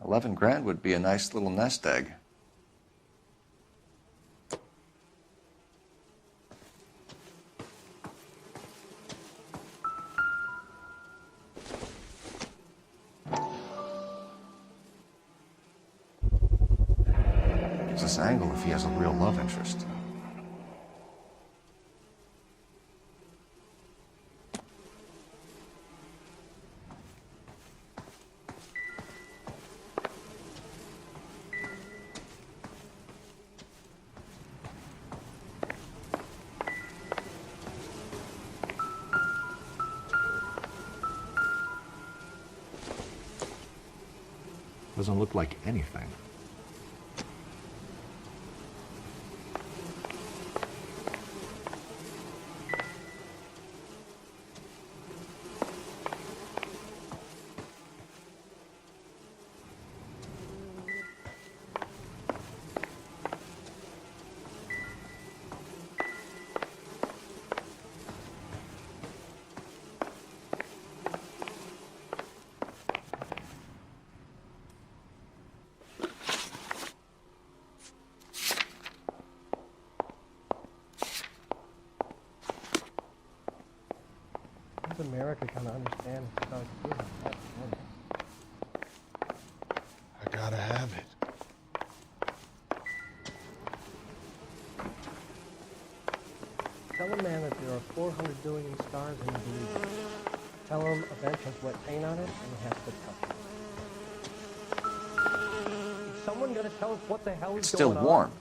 11 grand would be a nice little nest egg. Gives us angle if he has a real love interest. Doesn't look like anything. America kind of understands how it's doing. That's I gotta have it. Tell a man that there are 400 billion stars in the universe. Tell him a bench has wet paint on it and he has to touch it. Is someone going to tell us what the hell is It's still going on? warm.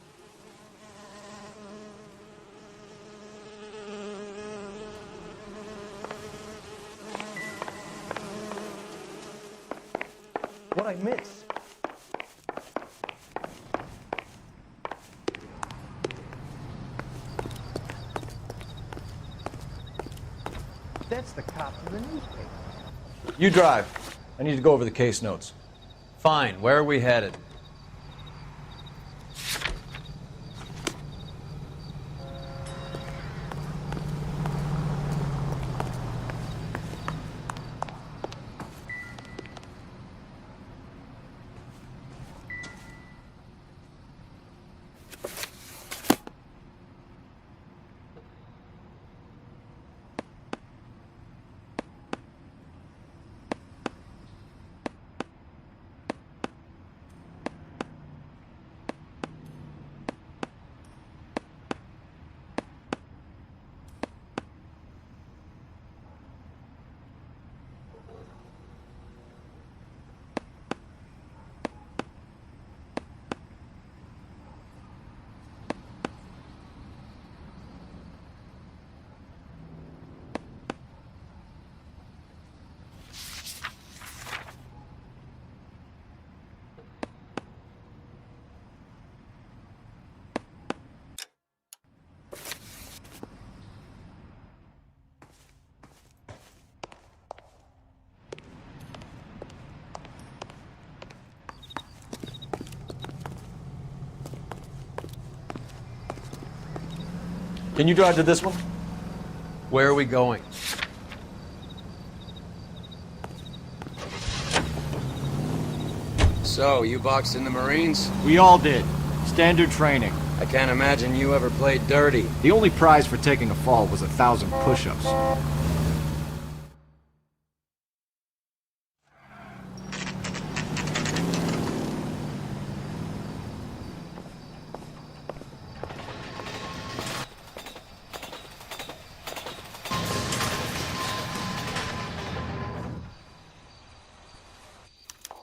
What I miss? That's the cops in the newspaper. You drive. I need to go over the case notes. Fine. Where are we headed? Can you drive to this one? Where are we going? So, you boxed in the Marines? We all did. Standard training. I can't imagine you ever played dirty. The only prize for taking a fall was 1,000 push-ups.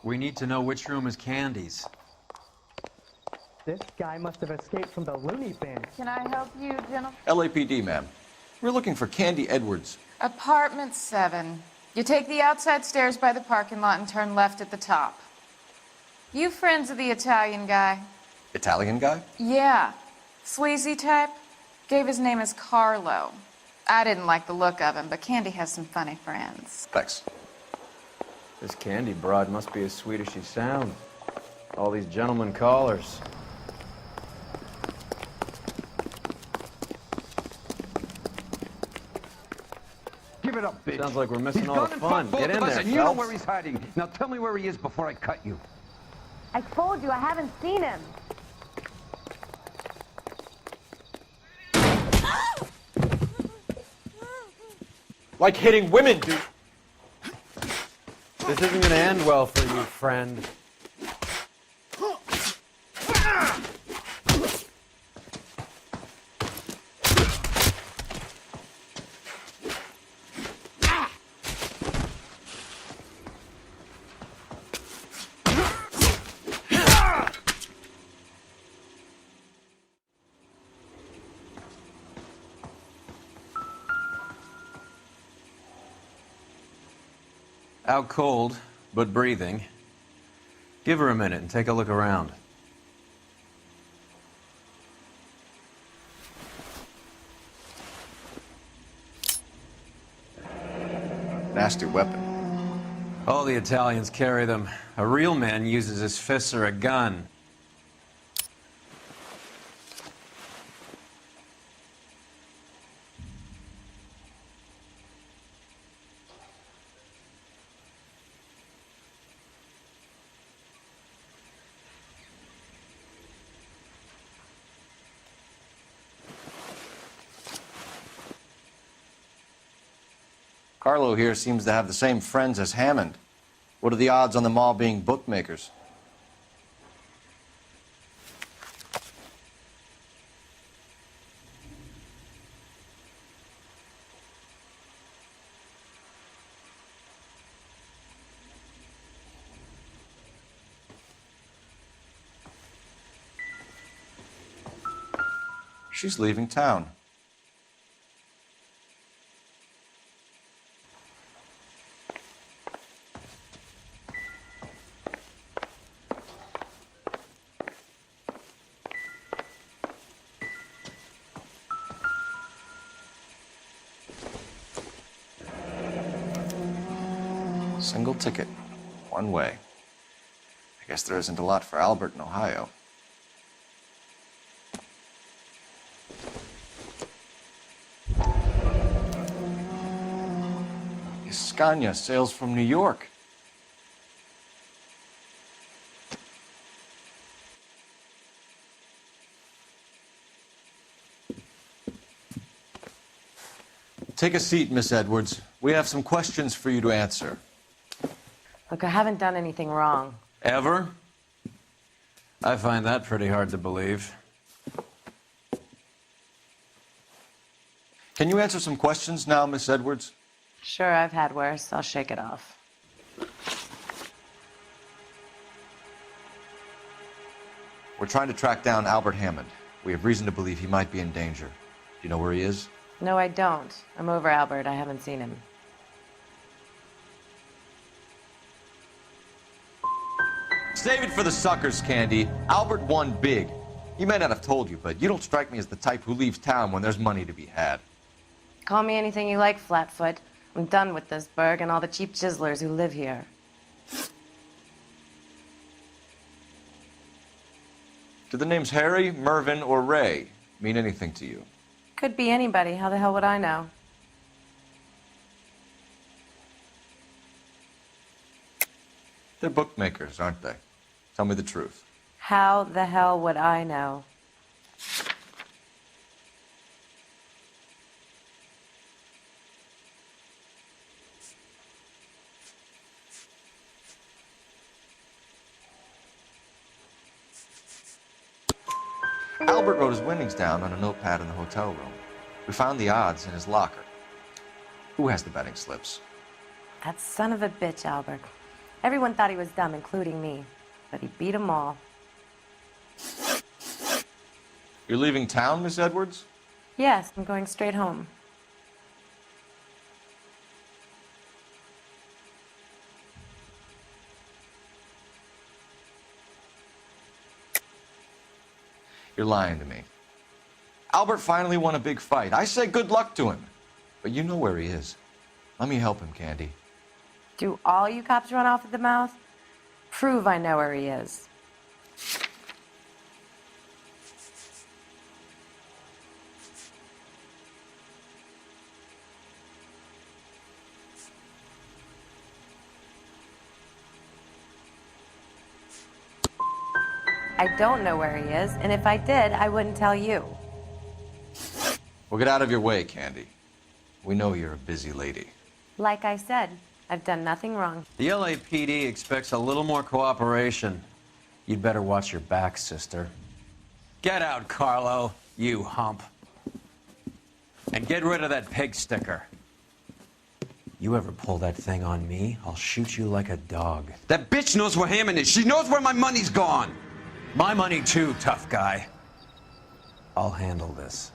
We need to know which room is Candy's. This guy must have escaped from the loony bin. Can I help you, gentlemen? LAPD, ma'am. We're looking for Candy Edwards. Apartment 7. You take the outside stairs by the parking lot and turn left at the top. You friends of the Italian guy? Italian guy? Yeah. Sleazy type? Gave his name as Carlo. I didn't like the look of him, but Candy has some funny friends. Thanks. This Candy broad must be as sweet as she sounds. All these gentlemen callers. Give it up, bitch. Sounds like we're missing He's all the gone and fun. fucked both Get in of us, there, and you know Phelps. where he's hiding. Now tell me where he is before I cut you. I told you I haven't seen him. Like hitting women, dude. This isn't gonna end well for you, friend. Out cold, but breathing. Give her a minute and take a look around. Nasty weapon. All the Italians carry them. A real man uses his fists or a gun. Carlo here seems to have the same friends as Hammond. What are the odds on them all being bookmakers? She's leaving town. Single ticket, one way. I guess there isn't a lot for Albert in Ohio. Scania sails from New York. Take a seat, Miss Edwards. We have some questions for you to answer. Look, I haven't done anything wrong. Ever? I find that pretty hard to believe. Can you answer some questions now, Miss Edwards? Sure, I've had worse. I'll shake it off. We're trying to track down Albert Hammond. We have reason to believe he might be in danger. Do you know where he is? No, I don't. I'm over Albert. I haven't seen him. Save it for the suckers, Candy. Albert won big. He may not have told you, but you don't strike me as the type who leaves town when there's money to be had. Call me anything you like, Flatfoot. I'm done with this burg and all the cheap chiselers who live here. Do the names Harry, Mervyn, or Ray mean anything to you? Could be anybody. How the hell would I know? They're bookmakers, aren't they? Tell me the truth. How the hell would I know? Albert wrote his winnings down on a notepad in the hotel room. We found the odds in his locker. Who has the betting slips? That son of a bitch, Albert. Everyone thought he was dumb, including me. But he beat them all. You're leaving town, Miss Edwards? Yes, I'm going straight home. You're lying to me. Albert finally won a big fight. I say good luck to him. But you know where he is. Let me help him, Candy. Do all you cops run off at the mouth? Prove I know where he is. I don't know where he is, and if I did, I wouldn't tell you. Well, get out of your way, Candy. We know you're a busy lady. Like I said, I've done nothing wrong. The LAPD expects a little more cooperation. You'd better watch your back, sister. Get out, Carlo, you hump. And get rid of that pig sticker. You ever pull that thing on me, I'll shoot you like a dog. That bitch knows where Hammond is. She knows where my money's gone. My money too, tough guy. I'll handle this.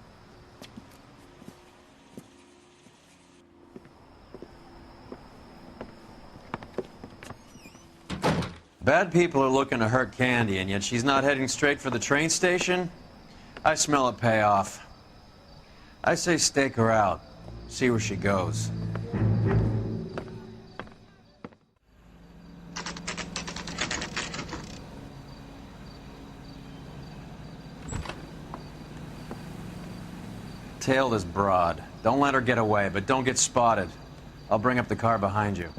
Bad people are looking to hurt Candy, and yet she's not heading straight for the train station? I smell a payoff. I say stake her out. See where she goes. Tail this broad. Don't let her get away, but don't get spotted. I'll bring up the car behind you.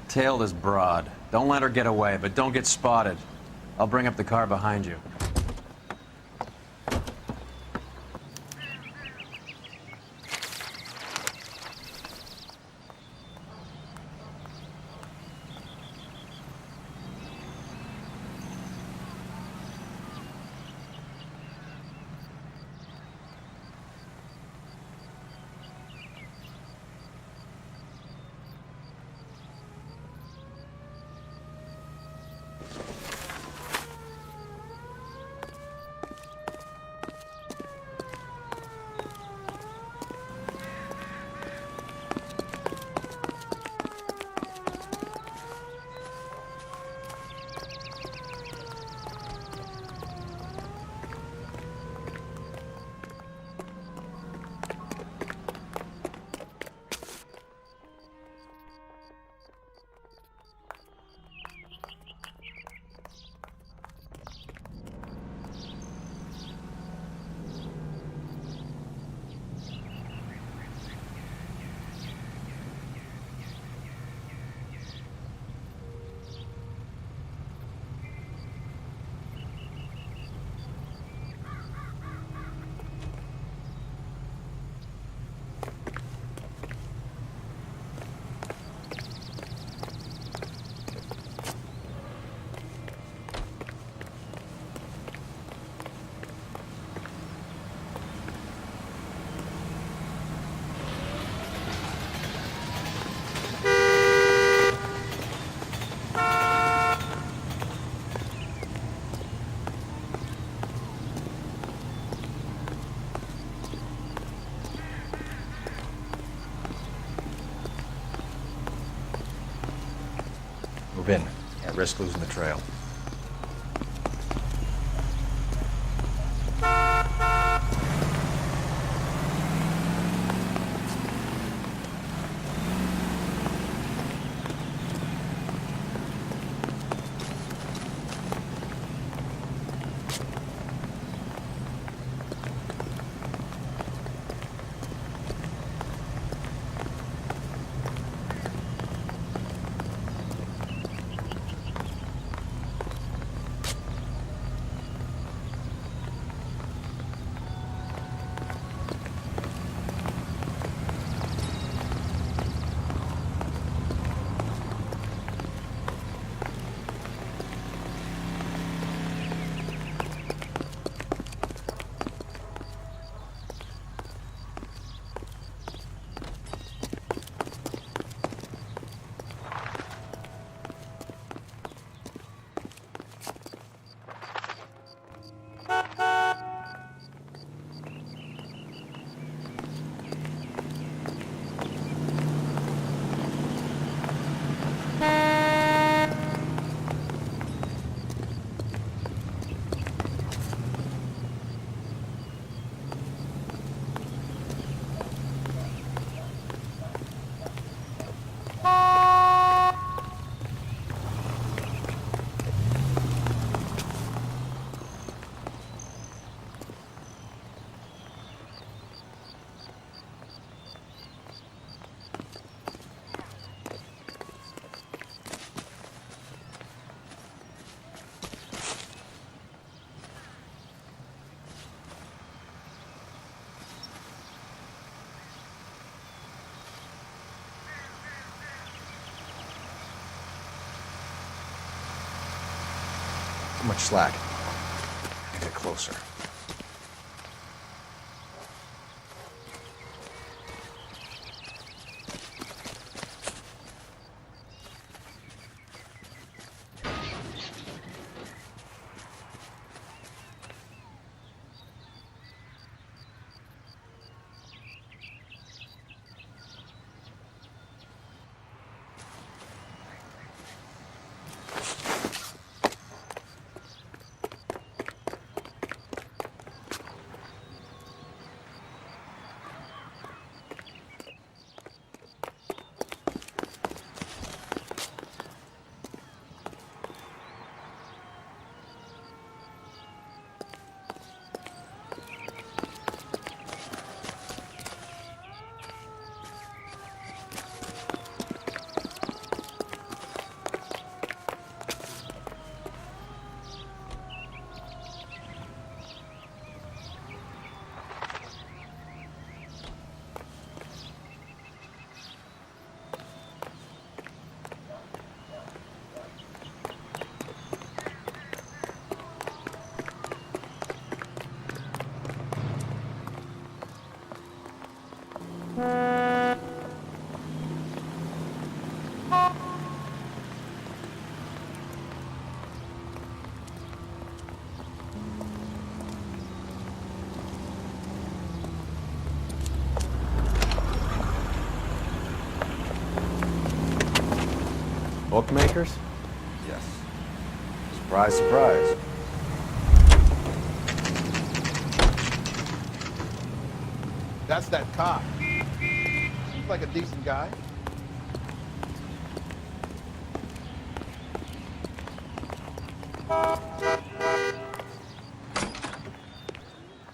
Tail this broad. Don't let her get away, but don't get spotted. I'll bring up the car behind you. Move in. Can't risk losing the trail. Too much slack. Get closer. Bookmakers? Yes. Surprise, surprise. That's that cop. Seems like a decent guy.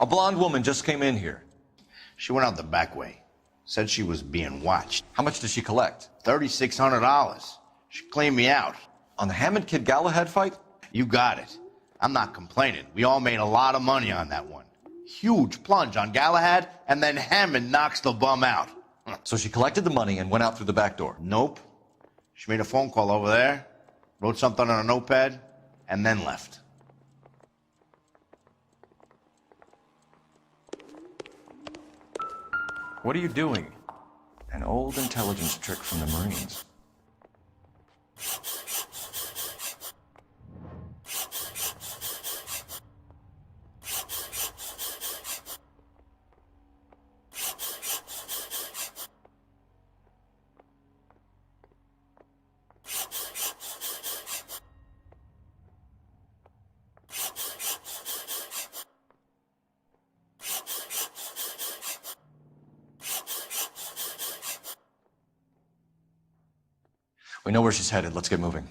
A blonde woman just came in here. She went out the back way. Said she was being watched. How much did she collect? $3,600. She cleaned me out. On the Hammond Kid Galahad fight? You got it. I'm not complaining. We all made a lot of money on that one. Huge plunge on Galahad, and then Hammond knocks the bum out. So she collected the money and went out through the back door? Nope. She made a phone call over there, wrote something on a notepad, and then left. What are you doing? An old intelligence trick from the Marines. We know where she's headed. Let's get moving.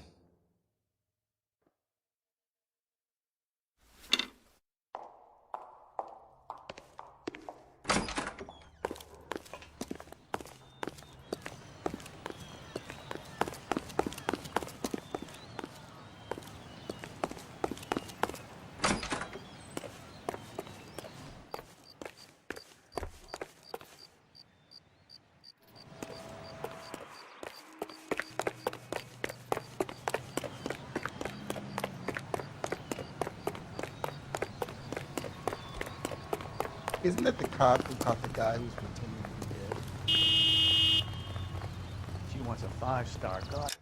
Isn't that the cop who caught the guy who's pretending to be dead? She wants a 5-star guy.